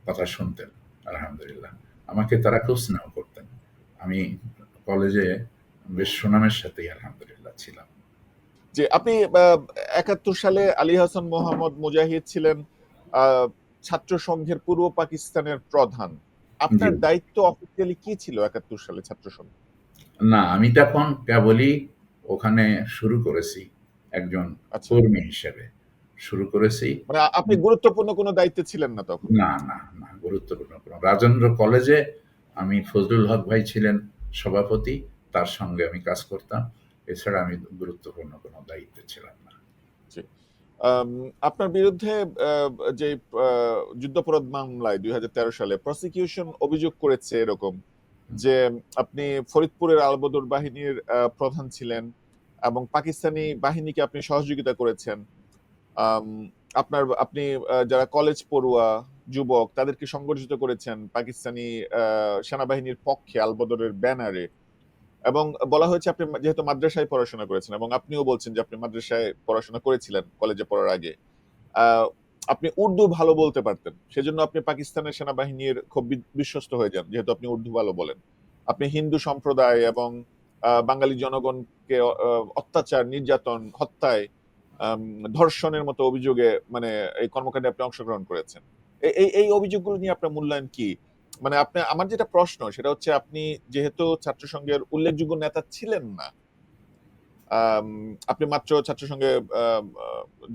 কথা শুনতেন। আলহামদুলিল্লাহ। আমাকে তারা খুব স্নেহ করতেন। আমি কলেজে বেশ সুনামের সাথেই আলহামদুলিল্লাহ ছিলাম। জি। আপনি ৭১ সালে আলী হাসান মোহাম্মদ মুজাহিদ ছিলেন আ ছাত্র সংঘের পূর্ব পাকিস্তানের প্রধান। জি। আপনার দায়িত্ব অফিসিয়ালি কি ছিল ৭১ সালে ছাত্র সংঘে? না, আমি তখন কেবলই ওখানে শুরু করেছি একজন আচ্ছা। কর্মী হিসেবে। শুরু করেছি। মানে আপনি গুরুত্বপূর্ণ কোনো দায়িত্বে ছিলেন না তখন? না, না, না, গুরুত্বপূর্ণ কোনো রাজেন্দ্র কলেজে আমি ফজলুল হক ভাই ছিলেন সভাপতি, তার সঙ্গে আমি কাজ করতাম। এছাড়া আমি গুরুত্বপূর্ণ কোনো দায়িত্বে ছিলাম না। জি। আম আপনার বিরুদ্ধে আ যে আ যুদ্ধাপরাধ মামলায় ২০১৩ সালে প্রসিকিউশন অভিযোগ করেছে এরকম যে আপনি ফরিদপুরের আলবদর বাহিনীর প্রধান ছিলেন এবং পাকিস্তানি বাহিনীকে আপনি সহযোগিতা করেছেন। আম আপনি যারা কলেজ পড়ুয়া, যুবক তাদেরকে সংগঠিত করেছেন পাকিস্তানি আ সেনাবাহিনীর পক্ষে আলবদরের ব্যানারে। এবং বলা হয়েছে আপনি যেহেতু মাদ্রাসায় পড়াশোনা করেছেন এবং আপনিও বলছেন যে আপনি মাদ্রাসায় পড়াশোনা করেছিলেন কলেজে পড়ার আগে। আ আপনি উর্দু ভালো বলতে পারতেন। সেজন্য আপনি পাকিস্তানের সেনাবাহিনীর খুব বিশ্বস্ত হয়ে যান। যেহেতু আপনি উর্দু ভালো বলেন। আপনি হিন্দু সম্প্রদায় এবং বাঙালি জনগণকে অত্যাচার, নির্যাতন, হত্যায়, আম ধর্ষণের মতো অভিযোগে মানে এই কর্মকাণ্ডে আপনি অংশগ্রহণ করেছেন। এই অভিযোগগুলো নিয়ে আপনার মূল্যায়ন কি? মানে আমার যেটা প্রশ্ন সেটা হচ্ছে আপনি যেহেতু ছাত্র সংঘের উল্লেখযোগ্য নেতা ছিলেন না, আম আপনি মাত্র ছাত্র সংঘে আম আ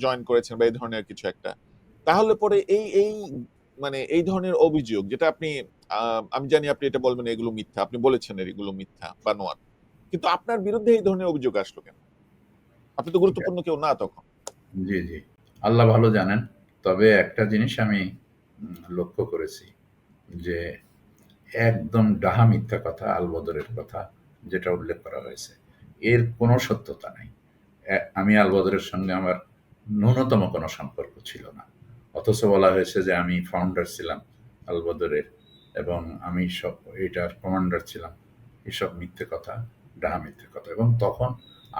জয়েন করেছেন বা এই ধরনের কিছু একটা। তাহলে পরে এই মানে এই ধরনের অভিযোগ যেটা আপনি আমি জানি আপনি এটা বলবেন এগুলো মিথ্যা, আপনি বলেছেন এগুলো মিথ্যা বানোয়াট, কিন্তু আপনার বিরুদ্ধে এই ধরনের অভিযোগ আসলো কেন? আপনি তো ঠিক আছে। গুরুত্বপূর্ণ কেউ না তখন। জি, জি। আল্লাহ ভালো জানেন। তবে একটা জিনিস আমি লক্ষ্য করেছি যে একদম ডাহা মিথ্যা কথা আলবদরের কথা যেটা উল্লেখ করা হয়েছে, এর কোনো সত্যতা নাই। আমি আলবদরের সঙ্গে আমার ন্যূনতম কোনো সম্পর্ক ছিল না। অথচ বলা হয়েছে যে আমি ফাউন্ডার ছিলাম আলবদরের এবং আমি সব এটার কমান্ডার ছিলাম। এসব মিথ্যে কথা, ডাহা মিথ্যে কথা। এবং তখন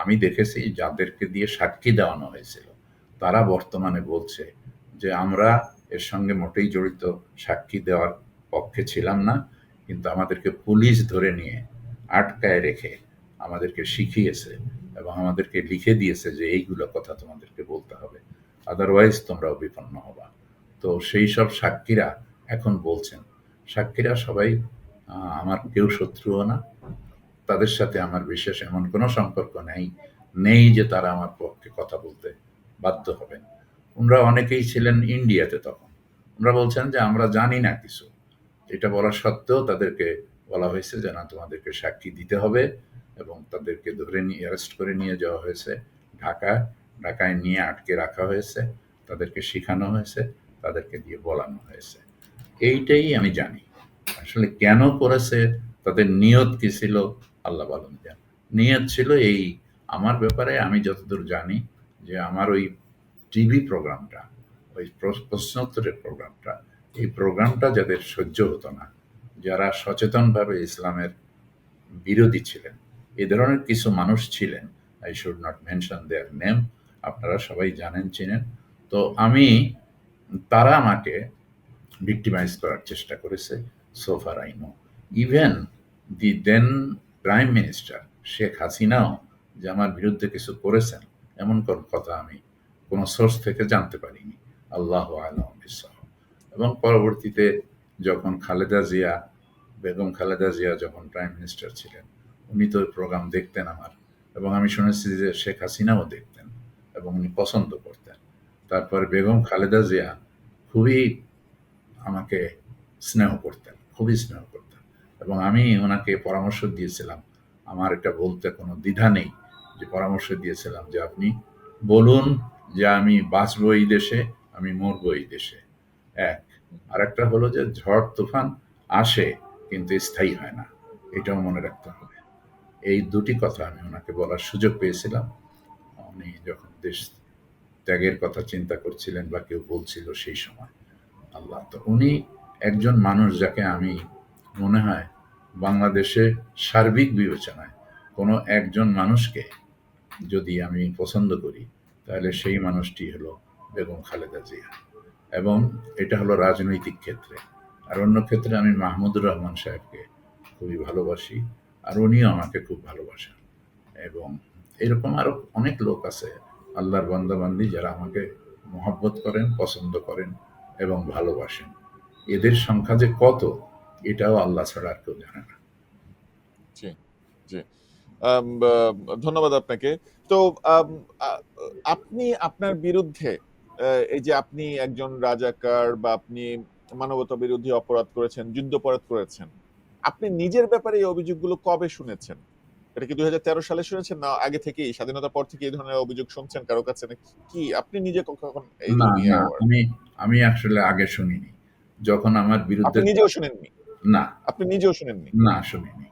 আমি দেখেছি যাদেরকে দিয়ে সাক্ষী দেওয়ানো হয়েছিল, তারা বর্তমানে বলছে যে আমরা এর সঙ্গে মোটেই জড়িত, সাক্ষী দেওয়ার পক্ষে ছিলাম না। কিন্তু আমাদেরকে পুলিশ ধরে নিয়ে আটকায় রেখে আমাদেরকে শিখিয়েছে এবং আমাদেরকে লিখে দিয়েছে যে এইগুলো কথা তোমাদেরকে বলতে হবে, আদারওয়াইজ তোমরাও বিপন্ন হবা। তো সেই সব সাক্ষীরা এখন বলছেন, সাক্ষীরা সবাই আমার কেউ শত্রুও না, তাদের সাথে আমার বিশেষ এমন কোনো সম্পর্ক নেই যে তারা আমার পক্ষে কথা বলতে বাধ্য হবেন। ওনারা অনেকেই ছিলেন ইন্ডিয়াতে তখন। ওনারা বলছেন যে আমরা জানি না কিছু। এটা বলা সত্ত্বেও তাদেরকে বলা হয়েছে যে না, তোমাদেরকে সাক্ষী দিতে হবে এবং তাদেরকে ধরে নিয়ে অ্যারেস্ট করে নিয়ে যাওয়া হয়েছে ঢাকায় নিয়ে আটকে রাখা হয়েছে, তাদেরকে শেখানো হয়েছে, তাদেরকে দিয়ে বলানো হয়েছে। এইটাই আমি জানি। আসলে কেন করেছে, তাদের নিয়ত কি ছিল, আল্লাহ ভালো জানেন। নিয়ত ছিল এই, আমার ব্যাপারে আমি যতদূর জানি যে আমার ওই টিভি প্রোগ্রামটা, ওই প্রশ্নোত্তরের প্রোগ্রামটা, এই প্রোগ্রামটা যাদের সহ্য হতো না, যারা সচেতনভাবে ইসলামের বিরোধী ছিলেন, এ ধরনের কিছু মানুষ ছিলেন, I should not mention there name, আপনারা সবাই জানেন, চিনেন। তো তারা আমাকে ভিক্টিমাইজ করার চেষ্টা করেছে, so far I know. Even the then prime minister Sheikh হাসিনাও যে আমার বিরুদ্ধে কিছু করেছেন, এমন কোন কথা আমি কোনো সোর্স থেকে জানতে পারিনি। আল্লাহ আলম বিস্সাহ। এবং পরবর্তীতে যখন বেগম খালেদা জিয়া যখন প্রাইম মিনিস্টার ছিলেন, উনি তো প্রোগ্রাম দেখতেন আমার, এবং আমি শুনেছি যে শেখ হাসিনাও দেখতেন এবং উনি পছন্দ করতেন। তারপরে বেগম খালেদা জিয়া খুবই আমাকে খুবই স্নেহ করতেন। এবং আমি ওনাকে পরামর্শ দিয়েছিলাম, আমার এটা বলতে কোনো দ্বিধা নেই, যে পরামর্শ দিয়েছিলাম যে আপনি বলুন যে আমি বাঁচবো এই দেশে, আমি মরবো এই দেশে। এক, আরেকটা হলো যে ঝড় তুফান আসে কিন্তু স্থায়ী হয় না, এটাও মনে রাখতে হবে। এই দুটি কথা আমি ওনাকে বলার সুযোগ পেয়েছিলাম উনি যখন দেশ ত্যাগের কথা চিন্তা করছিলেন বা কেউ বলছিল সেই সময়। আল্লাহ, তো উনি একজন মানুষ যাকে আমি মনে হয় বাংলাদেশে সার্বিক বিবেচনায় কোনো একজন মানুষকে যদি আমি পছন্দ করি, তাহলে সেই মানুষটি হলো বেগম খালেদা জিয়া। এবং এটা হলো রাজনৈতিক ক্ষেত্রে। আর অন্য ক্ষেত্রে আমি মাহমুদুর রহমান সাহেবকে খুবই ভালোবাসি, আর উনিও আমাকে খুব ভালোবাসেন। এবং এরকম আরো অনেক লোক আছে, আল্লাহর বান্দাবান্দি, যারা আমাকে মহব্বত করেন, পছন্দ করেন এবং ভালোবাসেন। এদের সংখ্যা যে কত, এটাও আল্লাহ ছাড়া আর কেউ জানে না। জি, জি। ধন্যবাদ আপনাকে। তো আপনি আপনার বিরুদ্ধে এই যে আপনি একজন রাজাকার বা আপনি মানবতা বিরোধী অপরাধ করেছেন, যুদ্ধাপরাধ করেছেন, আপনি নিজের ব্যাপারে এই অভিযোগগুলো কবে শুনেছেন? এটা কি 2013 সালে শুনেছেন, না আগে থেকেই স্বাধীনতার পর থেকে এই ধরনের অভিযোগ শুনছেন কারো কাছে, নাকি কি আপনি নিজে কখন না, এইগুলো নিয়ে না, অ্যাওয়ার? আমি আসলে আগে শুনিনি। যখন আমার বিরুদ্ধে আপনি নিজেও শুনেননি? না, আপনি নিজেও শুনেননি? না শুনিনি।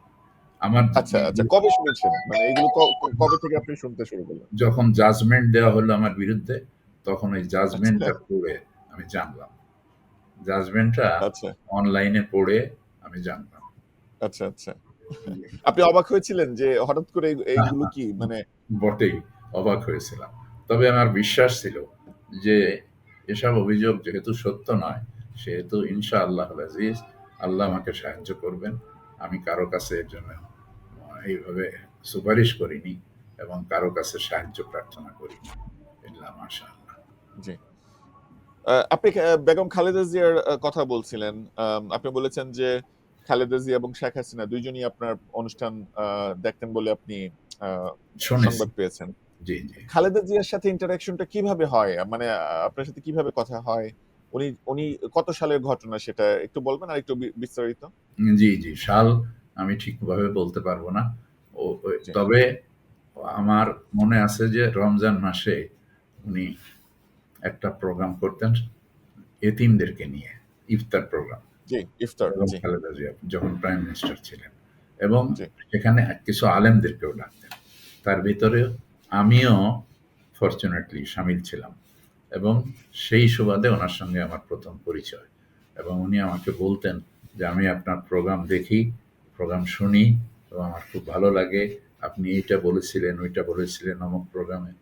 আমার আচ্ছা, আচ্ছা। কবে শুনেছেন? মানে এগুলো কবে থেকে আপনি শুনতে শুরু করলেন? যখন জাজমেন্ট দেওয়া হলো আমার বিরুদ্ধে, তখন ওই আচ্ছা, জাজমেন্টটা পড়ে আমি জানলাম। জাজমেন্টটা আচ্ছা, অনলাইনে পড়ে আমি জানলাম। আচ্ছা, আচ্ছা। আপনি অবাক হয়েছিলেন যে হঠাৎ করে এইগুলো কি মানে বটেই, অবাক হয়েছিলাম। তবে আমার বিশ্বাস ছিল যে এসব অভিযোগ যেহেতু সত্য নয়, সেহেতু ইনশাআল্লাহুল আজিজ আল্লাহ আমাকে সাহায্য করবেন। আমি কারো কাছে এর জন্য এইভাবে সুপারিশ করিনি এবং কারো কাছে সাহায্য প্রার্থনা করিনি। ইল্লা মাশাআল্লাহ। জি। আপনি বেগম খালেদা জিয়ার কথা বলছিলেন। আপনি বলেছেন যে খালেদা জিয়া এবং শেখ হাসিনা ২ জনই আপনার অনুষ্ঠান দেখতেন বলে আপনি আ শুনেছি। সংবাদ পেয়েছেন। জি, জি। খালেদা জিয়ার সাথে ইন্টারেকশনটা কিভাবে হয়? মানে আপনার সাথে কিভাবে কথা হয়? উনি উনি কত সালের ঘটনা সেটা একটু বলবেন আর একটু বিস্তারিত? জি, জি। সাল আমি ঠিকভাবে বলতে পারবো না। জি, তবে আমার মনে আছে যে রমজান মাসে উনি একটা প্রোগ্রাম করতেন এতিমদেরকে নিয়ে, ইফতার প্রোগ্রাম। জি, ইফতার। বেগম জি, খালেদা জিয়া যখন প্রাইম মিনিস্টার ছিলেন, এবং জি, সেখানে কিছু আলেমদেরকেও ডাকতেন। তার ভিতরে আমিও ফরচুনেটলি শামিল ছিলাম, এবং সেই সুবাদে ওনার সঙ্গে আমার প্রথম পরিচয়। এবং উনি আমাকে বলতেন যে, "আমি আপনার প্রোগ্রাম দেখি, প্রোগ্রাম শুনি এবং আমার খুব ভালো লাগে। আপনি এইটা বলেছিলেন, ওইটা বলেছিলেন অমুক প্রোগ্রামে।"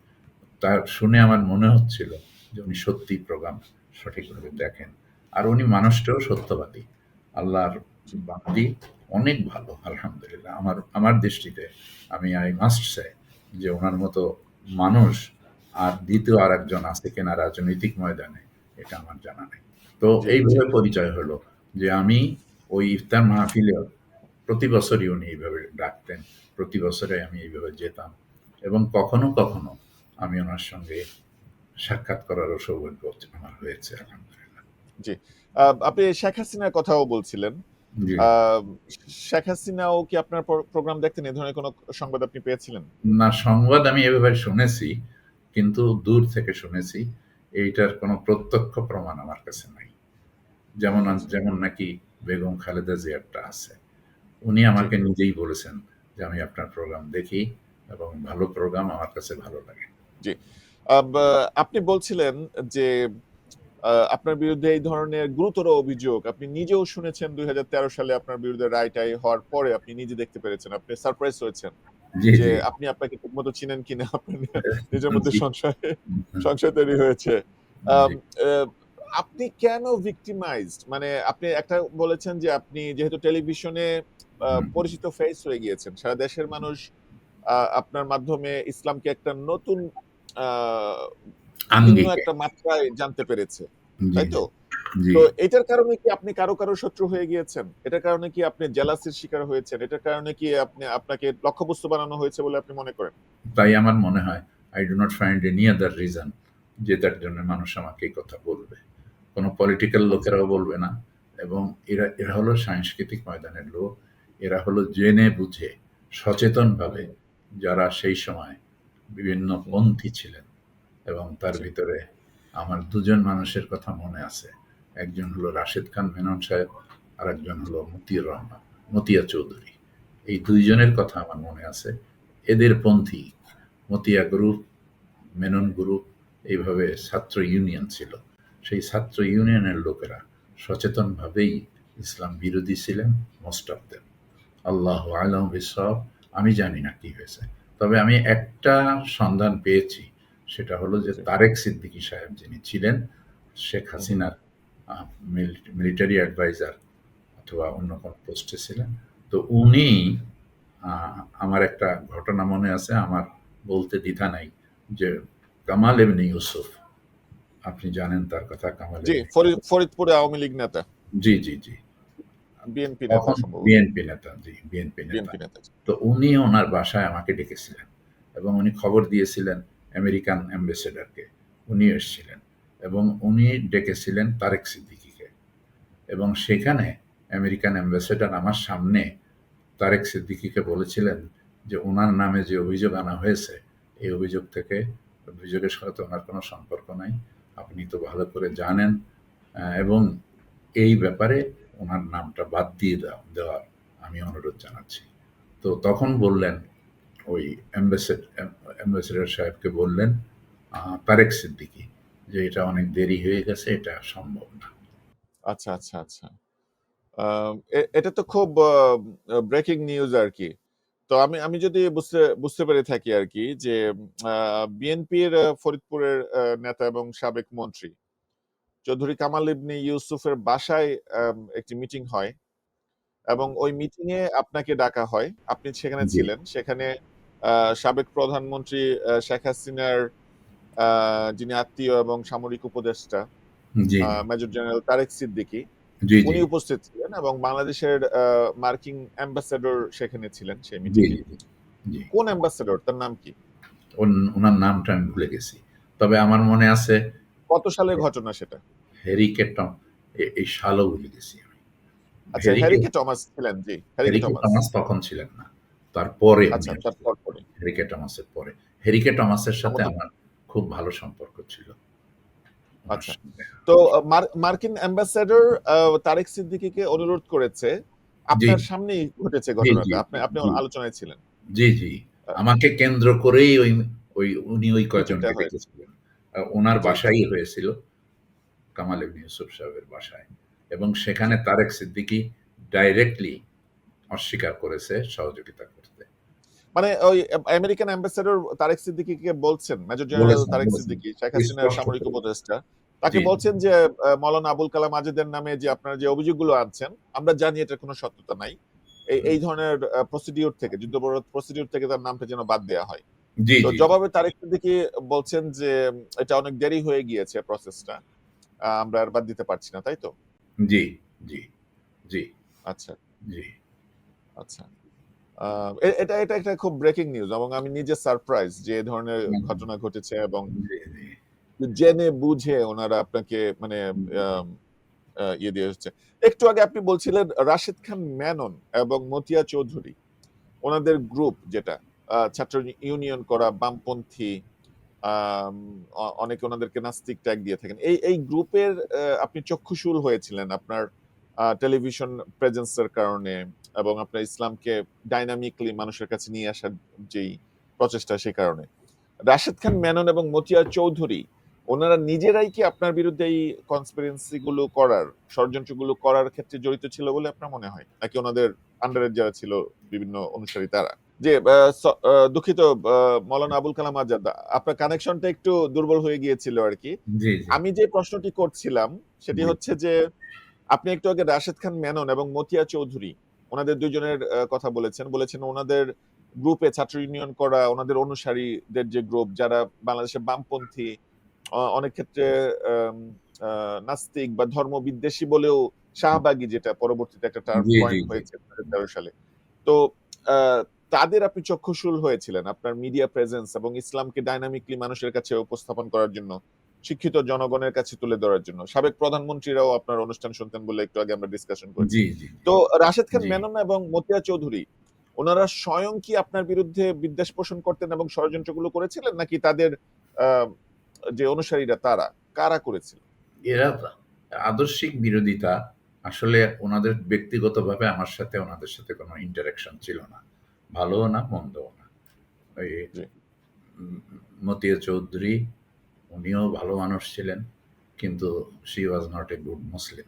তা শুনে আমার মনে হচ্ছিল যে উনি সত্যিই প্রোগ্রাম সঠিকভাবে দেখেন। আর উনি মানুষটাও সত্যবাদী। আল্লাহর বান্দি, অনেক ভালো আলহামদুলিল্লাহ। আমার দৃষ্টিতে আমি আই মাস্ট সে যে উনার মতো মানুষ আর দ্বিতীয় আরেকজন আছে কিনা রাজনৈতিক ময়দানে, এটা আমার জানা নেই। তো জি, জি, এইভাবে পরিচয় হলো যে আমি ওই ইফতার মাহফিলেও প্রতি বছরই উনি এইভাবে ডাকতেন। প্রতি বছরে আমি এইভাবে যেতাম, এবং কখনো, কখনো আমি ওনার সঙ্গে সাক্ষাৎ করারও সৌভাগ্য আমার হয়েছে আলহামদুলিল্লাহ। জি। আপনি শেখ হাসিনার কথাও বলছিলেন। জি। আ শেখ হাসিনাও কি আপনার প্রোগ্রাম দেখতেন? এ ধরনের কোনো সংবাদ আপনি পেয়েছিলেন? না, সংবাদ আমি এভাবে শুনেছি, কিন্তু দূর থেকে শুনেছি। এইটার কোনো প্রত্যক্ষ প্রমাণ আমার কাছে নাই। আচ্ছা। যেমন নাকি বেগম খালেদা জিয়ারটা আছে। উনি জি, আমাকে নিজেই বলেছেন যে, "আমি আপনার প্রোগ্রাম দেখি এবং ভালো প্রোগ্রাম, আমার কাছে ভালো লাগে।" জি। বা আপনি বলছিলেন যে আপনার বিরুদ্ধে এই ধরনের গুরুতর অভিযোগ আপনি নিজেও শুনেছেন ২০১৩ সালে আপনার বিরুদ্ধে রায়-টাই হওয়ার পরে আপনি নিজে দেখতে পেরেছেন। আপনি সারপ্রাইজ হয়েছেন জি, যে জি। আপনি আপনাকে ঠিকমতো চিনেন কিনা আপনার নিজের মধ্যে জি, সংশয় তৈরি হয়েছে। আম জি। আ আপনি কেন victimized? মানে আপনি একটা বলেছেন যে আপনি যেহেতু টেলিভিশনে হুম, পরিচিত ফেস হয়ে গিয়েছেন। সারা দেশের মানুষ আপনার মাধ্যমে ইসলামকে একটা নতুন আ ভিন্ন আঙ্গিকে। একটা মাত্রায় জানতে পেরেছে। জি, তাই তো? জি, জি। তো এটার কারণে কি আপনি কারো শত্রু হয়ে গিয়েছেন? এটার কারণে কি আপনি জেলাসির শিকার হয়েছেন? এটার কারণে কি আপনাকে লক্ষ্যবস্তু বানানো হয়েছে বলে আপনি মনে করেন? তাই আমার মনে হয় I do not find any other reason যেটার জন্য মানুষ আমাকে এই কথা বলবে। কোনো পলিটিক্যাল আচ্ছা, লোকেরাও বলবে না, এবং এরা হলো সাংস্কৃতিক ময়দানের লোক। এরা হলো জেনে বুঝে সচেতনভাবে, হুম, যারা সেই সময় বিভিন্ন হুম, পন্থী ছিলেন, এবং তার জি, ভিতরে আমার ২ জন মানুষের কথা মনে আছে। একজন হলো রাশেদ খান মেনন সাহেব, আরেকজন হলো মতিউর রহমান, মতিয়া চৌধুরী। এই ২ জনের কথা আমার মনে আছে। এদের পন্থী মতিয়া গ্রুপ, মেনন গ্রুপ, এইভাবে ছাত্র ইউনিয়ন ছিল। সেই ছাত্র ইউনিয়নের লোকেরা সচেতনভাবেই ইসলাম বিরোধী ছিলেন, মোস্ট অফ দেম। আল্লাহু আ'লাম বিসওয়াব। আমি জানি না কি হয়েছে। তবে আমি একটা সন্ধান পেয়েছি। সেটা হলো যে জি, তারেক সিদ্দিকী সাহেব, যিনি ছিলেন শেখ হু, হু, হাসিনার আ মিলিটারি অ্যাডভাইজার অথবা অন্য কোনো পোস্টে ছিলেন। তো উনি, আ আমার একটা ঘটনা মনে আছে, আমার বলতে দ্বিধা নাই যে কামাল ইবনে ইউসুফ, আপনি জানেন তার কথা, কামাল জি, ইবনে ফরিদপুরে আওয়ামী লীগ নেতা। জি, জি, জি। বিএনপি নেতা তখন সম্ভবত। বিএনপি নেতা, জি, বিএনপি নেতা। বিএনপি নেতা। তো উনি ওনার বাসায় আমাকে ডেকেছিলেন, এবং উনি খবর দিয়েছিলেন আমেরিকান অ্যাম্বাসেডরকে। উনি এসেছিলেন, এবং উনি ডেকেছিলেন তারেক সিদ্দিকীকে, এবং সেখানে আমেরিকান অ্যাম্বাসেডর আমার সামনে তারেক সিদ্দিকীকে বলেছিলেন যে উনার নামে যে অভিযোগ আনা হয়েছে, এই অভিযোগের সাথে ওনার কোনো সম্পর্ক নাই। আপনি তো ভালো করে জানেন, এবং এই ব্যাপারে উনার নামটা বাদ দিয়ে দেওয়ার আমি অনুরোধ জানাচ্ছি। তো তখন বললেন, ওই অ্যাম্বাসেডর সাহেবকে বললেন তারেক সিদ্দিকী, যে এটা অনেক দেরি হয়ে গেছে, এটা সম্ভব না। আচ্ছা, আচ্ছা, আচ্ছা। এটা তো খুব ব্রেকিং নিউজ আরকি। তো আমি আমি যদি বুঝতে পেরে থাকি আরকি যে আ বিএনপির ফরিদপুরের নেতা এবং সাবেক মন্ত্রী চৌধুরী কামাল ইবনে ইউসুফের বাসায় একটি মিটিং হয় এবং ওই মিটিং এ আপনাকে ডাকা হয়। আপনি সেখানে জি, ছিলেন। সেখানে আ সাবেক প্রধানমন্ত্রী শেখ হাসিনার আ যিনি আত্মীয় এবং সামরিক উপদেষ্টা জি, মেজর জেনারেল তারেক সিদ্দিকী জি, জি, উনি উপস্থিত ছিলেন এবং বাংলাদেশের মার্কিন অ্যাম্বাসেডর সেখানে ছিলেন সেই জি, মিটিং এ। জি, জি, জি। কোন অ্যাম্বাসেডর? তার নাম কি? ওনার নামটা আমি ভুলে গেছি। তবে আমার মনে আছে, কত সালের ঘটনা সেটা? হ্যারিকে এই সালও ভুলে গেছি আমি। আচ্ছা, হ্যারিকে হ্যারিকে টমাস ছিলেন, জি, হ্যারিকে হ্যারিকে টমাস। টমাস তখন ছিলেন না, তারপরে উনি আচ্ছা, আসছেন। তারপর পরে। হ্যারিকে টমাসের পরে। হ্যারিকে টমাসের সাথে সম্ভবত। আমার খুব ভালো সম্পর্ক ছিল। ওনার আচ্ছা। সঙ্গে তো মার্কিন অ্যাম্বাসেডর তারেক সিদ্দিকীকে অনুরোধ করেছে। জি, আপনার সামনেই ঘটেছে জি, ঘটনাটা। জি, আপনি জি, আপনি জি, আলোচনায় ছিলেন। জি, জি। আ আমাকে কেন্দ্র করেই উনি ওই মিটিংটা কয়জনকে হয়েছে। ডেকেছিলেন। উনার জি, জি। বাসায়ই হয়েছিল, কামাল ইবনে ইউসুফ সাহেবের বাসায়। এবং জি। সেখানে তারেক সিদ্দিকী ডাইরেক্টলি অস্বীকার করেছে সহযোগিতা করতে। মানে ওই আমেরিকান অ্যাম্বাসেডর তারেক সিদ্দিকীকে বলছেন, মেজর জেনারেল বলেছেন, তারেক বলেছেন। সিদ্দিকী, শেখ হাসিনার স্পষ্ট সামরিক করে। উপদেষ্টা। তাকে জি, বলছেন যে মাওলানা আবুল কালাম আজাদের নামে যে আপনারা যে অভিযোগগুলো আনছেন, আমরা জানি এটার কোনো সত্যতা নাই। এই ধরনের প্রসিডিউর থেকে, যুদ্ধবরোধ প্রসিডিউর থেকে তার নামটা যেন বাদ দেয়া হয়। জি, তো জি, জি, জবাবে তারেক সিদ্দিকী বলছেন যে এটা অনেক দেরি হয়ে গিয়েছে প্রসেসটা। আমরা আর বাদ দিতে পারছি না, তাই তো? জি, জি, জি, আচ্ছা, জি, আচ্ছা। এটা এটা একটা খুব ব্রেকিং নিউজ এবং আমি নিজে সারপ্রাইজ যে এ ধরনের হুম, ঘটনা ঘটেছে এবং জি, জি, জেনে বুঝে ওনারা আপনাকে মানে আম ইয়ে দিয়ে হচ্ছে। একটু আগে আপনি বলছিলেন রাশেদ খান মেনন এবং মতিয়া চৌধুরী, ওনাদের গ্রুপ যেটা ছাত্র ইউনিয়ন করা বামপন্থী, আম অনেকে ওনাদেরকে নাস্তিক ট্যাগ দিয়ে থাকেন। এই গ্রুপের আপনি চক্ষুশূল হয়েছিলেন আপনার টেলিভিশন প্রেজেন্স এর কারণে এবং আপনার ইসলামকে ডাইনামিকলি মানুষের কাছে নিয়ে আসার যেই প্রচেষ্টা সে কারণে। রাশেদ খান মেনন এবং মতিয়া চৌধুরী ওনারা নিজেরাই কি আপনার বিরুদ্ধে এই কনস্পিরেন্সি গুলো করার, ষড়যন্ত্রগুলো করার ক্ষেত্রে জড়িত ছিল বলে আপনার মনে হয়? নাকি ওনাদের আন্ডারে যারা ছিল বিভিন্ন অনুসারী তারা? যে দুঃখিত, মৌলানা আবুল কালাম আজাদ, আপনার কানেকশনটা একটু দুর্বল হয়ে গিয়েছিল আরকি। জি, জি, আমি যে প্রশ্নটি করছিলাম সেটি জি, হচ্ছে যে আপনি একটু আগে রাশেদ খান মেনন এবং মতিয়া চৌধুরী ওনাদের ২ জনের কথা বলেছেন। বলেছেন ওনাদের গ্রুপে ছাত্র ইউনিয়ন করা, ওনাদের অনুসারীদের যে গ্রুপ যারা বাংলাদেশের বামপন্থী, অনেক ক্ষেত্রে আম আ নাস্তিক বা ধর্মবিদ্বেষী বলেও শাহবাগী, যেটা পরবর্তীতে একটা টার্ম জি, জি, কয়েন জি, হয়েছে ২০১৩ সালে। তো আ তাদের আপনি চক্ষুশূল হয়েছিলেন আপনার মিডিয়া প্রেজেন্স এবং ইসলামকে ডাইনামিকলি মানুষের কাছে উপস্থাপন করার জন্য, শিক্ষিত জনগণের কাছে তুলে ধরার জন্য। সাবেক প্রধানমন্ত্রীরাও আপনার অনুষ্ঠান শুনতেন বলে একটু আগে আমরা ডিসকাশন করেছি। জি, জি, তো রাশেদ খান জি। মেনন এবং মতিয়া চৌধুরী উনারা স্বয়ং কি আপনার বিরুদ্ধে বিদ্বেষ পোষণ করতেন এবং ষড়যন্ত্রগুলো করেছিলেন? নাকি তাদের আ যে অনুসারীরা তারা, কারা করেছিল? এরা আদর্শিক বিরোধিতা। আসলে উনাদের ব্যক্তিগতভাবে ওনাদের সাথে কোনো ইন্টারেকশন ছিল না। ভালোও না, মন্দও না। ওই জি, উম মতিয়া চৌধুরী, উনিও ভালো মানুষ ছিলেন। কিন্তু she was not a good Muslim.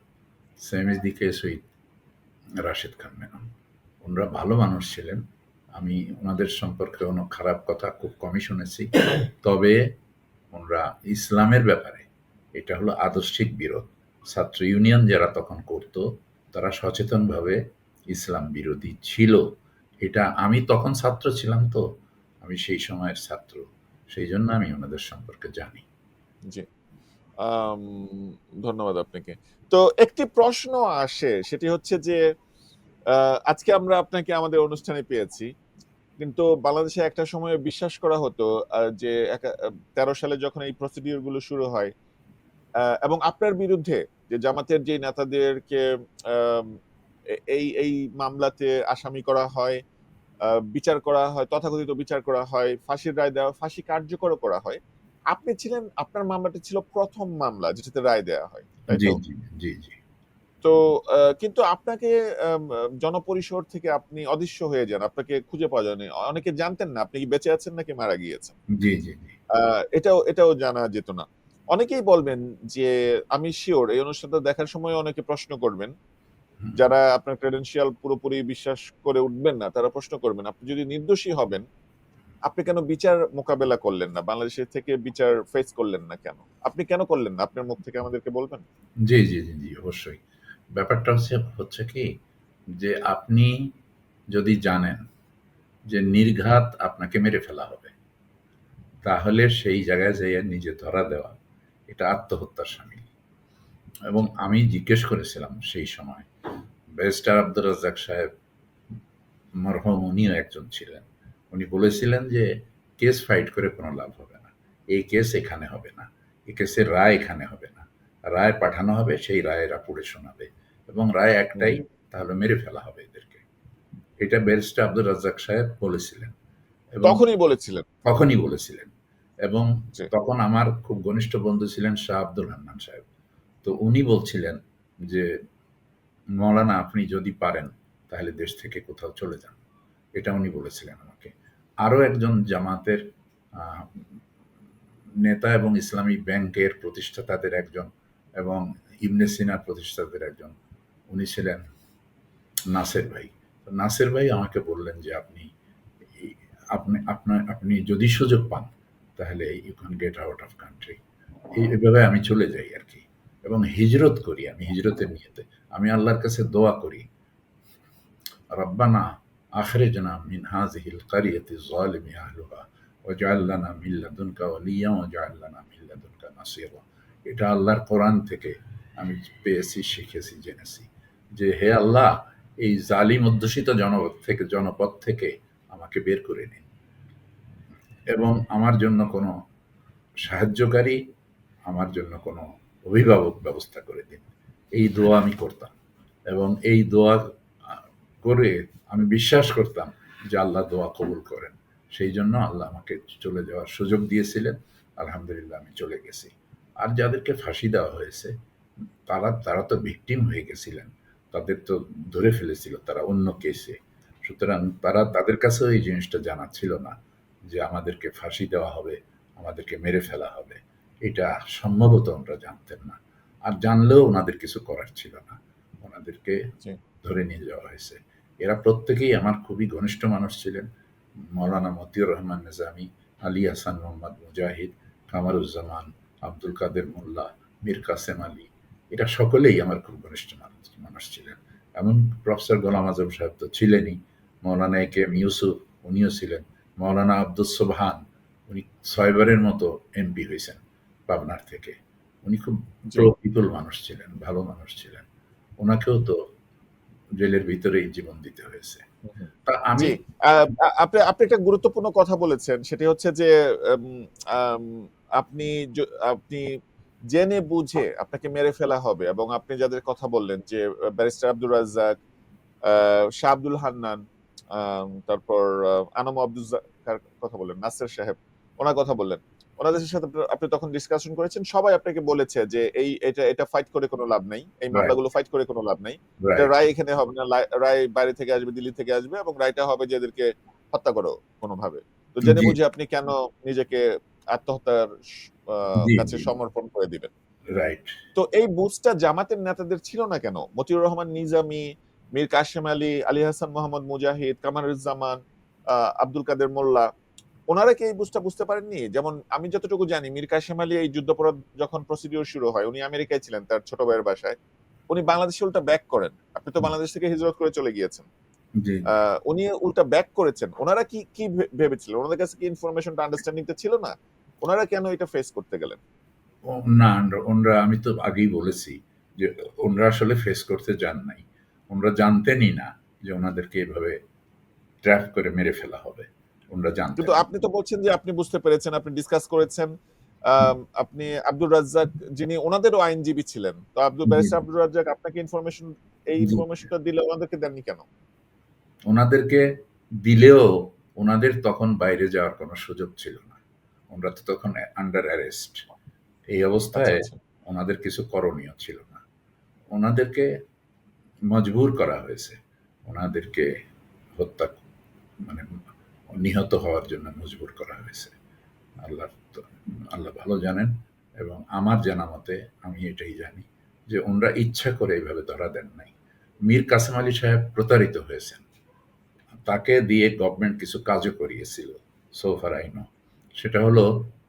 Same is the case with Rashed Khan Menon. উনারা ভালো মানুষ ছিলেন। আমি উনাদের সম্পর্কে কোনো খারাপ কথা খুব কমই শুনেছি। তবে উনারা ইসলামের ব্যাপারে, এটা হলো আদর্শিক বিরোধ। ছাত্র ইউনিয়ন যারা তখন করত, তারা সচেতনভাবে ইসলাম বিরোধী ছিল। এটা আমি তখন ছাত্র ছিলাম তো, আমি সেই সময়ের ছাত্র। সেইজন্য আমি উনাদের সম্পর্কে জানি। জি। আম ধন্যবাদ আপনাকে। তো একটি প্রশ্ন আসে, সেটি হচ্ছে যে আ আজকে আমরা আপনাকে আমাদের অনুষ্ঠানে পেয়েছি। কিন্তু বাংলাদেশে একটা সময়ে বিশ্বাস করা হতো যে ১৩ সালে যখন এই প্রসিডিউর গুলো শুরু হয় এবং আপনার বিরুদ্ধে যে জামাতের যে নেতাদেরকে আম এই মামলাতে আসামি করা হয়, আ বিচার করা হয়, তথাকথিত বিচার করা হয়, ফাঁসির রায় দেওয়া, ফাঁসি কার্যকরও করা হয়। আপনি ছিলেন, আপনার মামলাটি ছিল ১ম মামলা যেটাতে রায় দেয়া হয়। তাই জি, তো? জি, জি, জি। তো কিন্তু আপনাকে আম আ জনপরিসর থেকে আপনি অদৃশ্য হয়ে যান। আপনাকে খুঁজে পাওয়া যায়নি। অনেকে জানতেন না আপনি কি বেঁচে আছেন নাকি মারা গিয়েছেন। জি, জি, জি। এটাও জানা যেত না। অনেকেই বলবেন যে আমি সিউর এই অনুষ্ঠানটা দেখার সময় অনেকে প্রশ্ন করবেন। হুম। যারা আপনার ক্রেডেনশিয়াল পুরোপুরি বিশ্বাস করে উঠবেন না, তারা প্রশ্ন করবেন, আপনি যদি নির্দোষী হবেন, আপনি কেন বিচার মোকাবেলা করলেন না? বাংলাদেশের থেকে বিচার ফেস করলেন না কেন? আপনি কেন করলেন না? আপনার মুখ থেকে আমাদেরকে বলবেন? জি, জি, জি, জি, অবশ্যই। ব্যাপারটা হচ্ছে কি, যে আপনি যদি জানেন যে নির্ঘাত আপনাকে মেরে ফেলা হবে, তাহলে সেই জায়গায় যেয়ে নিজে ধরা দেওয়া, এটা আত্মহত্যার শামিল। এবং জি, আমি জিজ্ঞেস করেছিলাম সেই সময়, ব্যারিস্টার আব্দুর রাজ্জাক সাহেব, মরহুম উনিও একজন ছিলেন। উনি বলেছিলেন যে কেস ফাইট করে কোনো লাভ হবে না। এই কেস এখানে হবে না। এই কেসের রায় এখানে হবে না। রায় পাঠানো হবে, সেই রায় এরা পড়ে শোনাবে, এবং রায় একটাই, তাহলে মেরে ফেলা হবে এদেরকে। এটা ব্যারিস্টার আব্দুর রাজ্জাক সাহেব বলেছিলেন, এবং তখনই বলেছিলেন। তখনই বলেছিলেন। এবং জি। তখন আমার খুব ঘনিষ্ঠ বন্ধু ছিলেন শাহ আব্দুল হান্নান সাহেব। তো উনি বলছিলেন যে, মৌলানা আপনি যদি পারেন তাহলে দেশ থেকে কোথাও চলে যান। এটা উনি বলেছিলেন আমাকে। আরো একজন জামাতের আহ, নেতা এবং ইসলামী ব্যাংকের প্রতিষ্ঠাতাদের একজন এবং ইবনে সিনার প্রতিষ্ঠাতাদের একজন, উনি ছিলেন নাসের ভাই। তো নাসের ভাই আমাকে বললেন যে আপনি যদি সুযোগ পান তাহলে you can get out of country. এইভাবে আমি চলে যাই আর কি, এবং হিজরত করি। আমি হিজরতের নিয়েতে আমি আল্লাহর কাছে দোয়া করি, রব্বানা আখরিজনা মিন হাযিহিল ক্বরিয়াতি যালিমি আহলুহা ওয়াজআল লানা মিন লাদুনকা ওয়ালিয়্যান ওয়াজআল লানা মিন লাদুনকা নাসীরা। এটা আল্লাহর কোরআন থেকে আমি পেয়েছি, শিখেছি, জেনেছি যে হে আল্লাহ, এই জালিম অধ্যুষিত জনপদ থেকে আমাকে বের করে নিন, এবং আমার জন্য কোনো সাহায্যকারী, আমার জন্য কোনো অভিভাবক ব্যবস্থা করে দিন। এই দোয়া আমি করতাম, এবং এই দোয়া করে আমি বিশ্বাস করতাম যে আল্লাহ দোয়া কবুল করেন। সেই জন্য আল্লাহ আমাকে চলে যাওয়ার সুযোগ দিয়েছিলেন। আলহামদুলিল্লাহ আমি চলে গেছি। আর যাদেরকে ফাঁসি দেওয়া হয়েছে তারা তো ভিকটিম হয়ে গেছিলেন, তাদের তো ধরে ফেলেছিল তারা অন্য কেসে। সুতরাং তাদের কাছেও এই জিনিসটা জানা ছিল না যে আমাদেরকে ফাঁসি দেওয়া হবে, আমাদেরকে মেরে ফেলা হবে। এটা সম্ভবত ওনারা জানতেন না, আর জানলেও ওনাদের কিছু করার ছিল না। ওনাদেরকে জি। ধরে নিয়ে যাওয়া হয়েছে। এরা প্রত্যেকেই আমার খুবই ঘনিষ্ঠ মানুষ ছিলেন। মৌলানা মতিউর রহমান নিজামী, আলী হাসান মোহাম্মদ মুজাহিদ, কামারুজ্জামান, আব্দুল কাদের মোল্লা, মীর কাসেম আলী, এরা সকলেই আমার খুব ঘনিষ্ঠ মানুষ ছিলেন। এমন প্রফেসর গোলাম আজম সাহেব তো ছিলেনই, মৌলানা এ কে এম ইউসুফ উনিও ছিলেন, মৌলানা আব্দুস সোবহান, উনি 6 বারের মতো এমপি হয়েছেন পাবনার থেকে। উনি খুব জি। প্রো পিপল মানুষ ছিলেন, ভালো মানুষ ছিলেন। ওনাকেও তো জেলের ভিতরেই জীবন দিতে হয়েছে। তা আমি জি। আপনি আপনি একটা গুরুত্বপূর্ণ কথা বলেছেন, সেটি হচ্ছে যে আপনি আপনি জেনে বুঝে আপনাকে মেরে ফেলা হবে, এবং আপনি যাদের কথা বললেন যে ব্যারিস্টার আব্দুর রাজ্জাক, শাহ আব্দুল হান্নান, তারপর আনম কার কথা বললেন, নাসের সাহেব, ওনার কথা বললেন, ওনাদের সাথে আপনি তখন ডিসকাশন করেছেন, সবাই আপনাকে বলেছে যে এটা ফাইট করে কোনো লাভ নাই, এই মামলাগুলো ফাইট করে কোনো লাভ নাই, এটা রাইট, রায় এখানে হবে না, রায় বাইরে থেকে আসবে, দিল্লি থেকে আসবে, এবং রায়টা হবে যে এদেরকে হত্যা করো কোনোভাবে। তো জেনে জি, বুঝে আপনি কেন নিজেকে আত্মহত্যার জি, কাছে জি, সমর্পণ করে দিবেন? রাইট। তো এই বুঝটা জামাতের নেতাদের ছিল না কেন? মতিউর রহমান নিজামী, মীর কাসেম আলী, আলী হাসান মোহাম্মদ মুজাহিদ, কামারুজ্জামান, আব্দুল কাদের মোল্লা, ওনারা কি এই বুঝটা বুঝতে পারেননি? যেমন আমি যতটুকু জানি, মীর কাসেম আলী এই যুদ্ধাপরাধ যখন প্রসিডিউর শুরু হয়, উনি আমেরিকায় ছিলেন তার ছোট ভাইয়ের বাসায়। উনি বাংলাদেশে উল্টা ব্যাক করেন। আপনি তো বাংলাদেশ থেকে হিজরত করে চলে গিয়েছেন। জি, উনি উল্টা ব্যাক করেছেন। ওনারা কি কি ভেবেছিলেন? ওনাদের কাছে কি ইনফরমেশনটা আন্ডারস্ট্যান্ডিংটা ছিল না? ওনারা কেন এটা ফেস করতে গেলেন? না, ওনরা আমি তো আগেই বলেছি যে ওনরা আসলে ফেস করতে যান নাই। ওনরা জানতেনই না যে ওনাদেরকে এভাবে ট্র্যাপ করে মেরে ফেলা হবে। ওনরা জানতেন কিন্তু না। আপনি তো বলছেন যে আপনি বুঝতে পেরেছেন, আপনি ডিসকাস করেছেন। আপনি আব্দুর রাজ্জাক, যিনি ওনাদেরও আইনজীবী ছিলেন। তো জি, ব্যারিস্টার আব্দুর রাজ্জাক আপনাকে এই জি। ইনফরমেশনটা দিলে ওনাদেরকে দেননি কেন? ওনাদেরকে দিলেও ওনাদের তখন বাইরে যাওয়ার কোনো সুযোগ ছিল না। ওনরা তো তখন আন্ডার অ্যারেস্ট। এই আচ্ছা, অবস্থায় আচ্ছা। ওনাদের কিছু করণীয় ছিল না। ওনাদেরকে মজবুর করা হয়েছে। ওনাদেরকে হত্যা মানে নিহত হওয়ার জন্য মজবুর করা হয়েছে। আল্লাহ আল্লাহ ভালো জানেন, এবং আমার জানা মতে আমি এটাই জানি যে ওনরা ইচ্ছা করে এইভাবে ধরা দেন নাই। মীর কাসেম আলী সাহেব প্রতারিত হয়েছেন। তাকে দিয়ে গভর্নমেন্ট কিছু কাজও করিয়েছিল, সোফার আইনও। সেটা হলো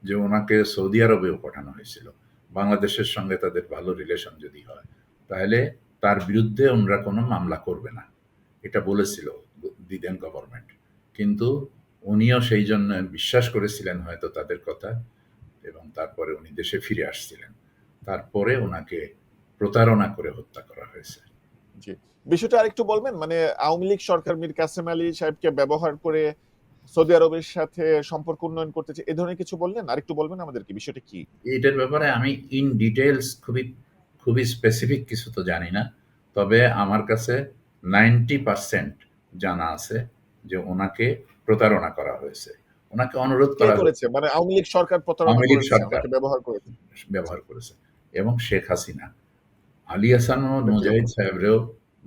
যে ওনাকে সৌদি আরবেও পাঠানো হয়েছিল। বাংলাদেশের সঙ্গে তাদের ভালো রিলেশন যদি হয় তাহলে তার বিরুদ্ধে ওনরা কোনো মামলা করবে না, এটা বলেছিল দিদেন গভর্নমেন্ট। কিন্তু উনিও সেই জন্য বিশ্বাস করেছিলেন হয়তো তাদের কথা, এবং তারপরে উনি দেশে ফিরে আসছিলেন। তারপরে ওনাকে প্রতারণা করে হত্যা করা হয়েছে। জি। বিষয়টা আরেকটু বলবেন? মানে আওয়ামী লীগ সরকার মীর কাসেম আলী সাহেবকে ব্যবহার করে সৌদি আরবের সাথে সম্পর্ক উন্নয়ন করতে চায়, এ ধরনের কিছু বললেন? আরেকটু বলবেন আমাদেরকে বিষয়টা কি? এটার ব্যাপারে আমি ইন ডিটেইলস খুবই স্পেসিফিক কিছু তো জানি না। তবে আমার কাছে 90% জানা আছে যে ওনাকে প্রতারণা করা হয়েছে। ওনাকে অনুরোধ কে করা করেছে? হয়েছে, মানে আওয়ামী লীগ সরকার প্রতারণা আওয়ামী লীগ করেছে, সরকার ওনাকে ব্যবহার করেছে। আচ্ছা, ব্যবহার করেছে এবং শেখ হাসিনা আলী হাসান মোহাম্মদ মুজাহিদ ব্যক্তিগত। সাহেবরেও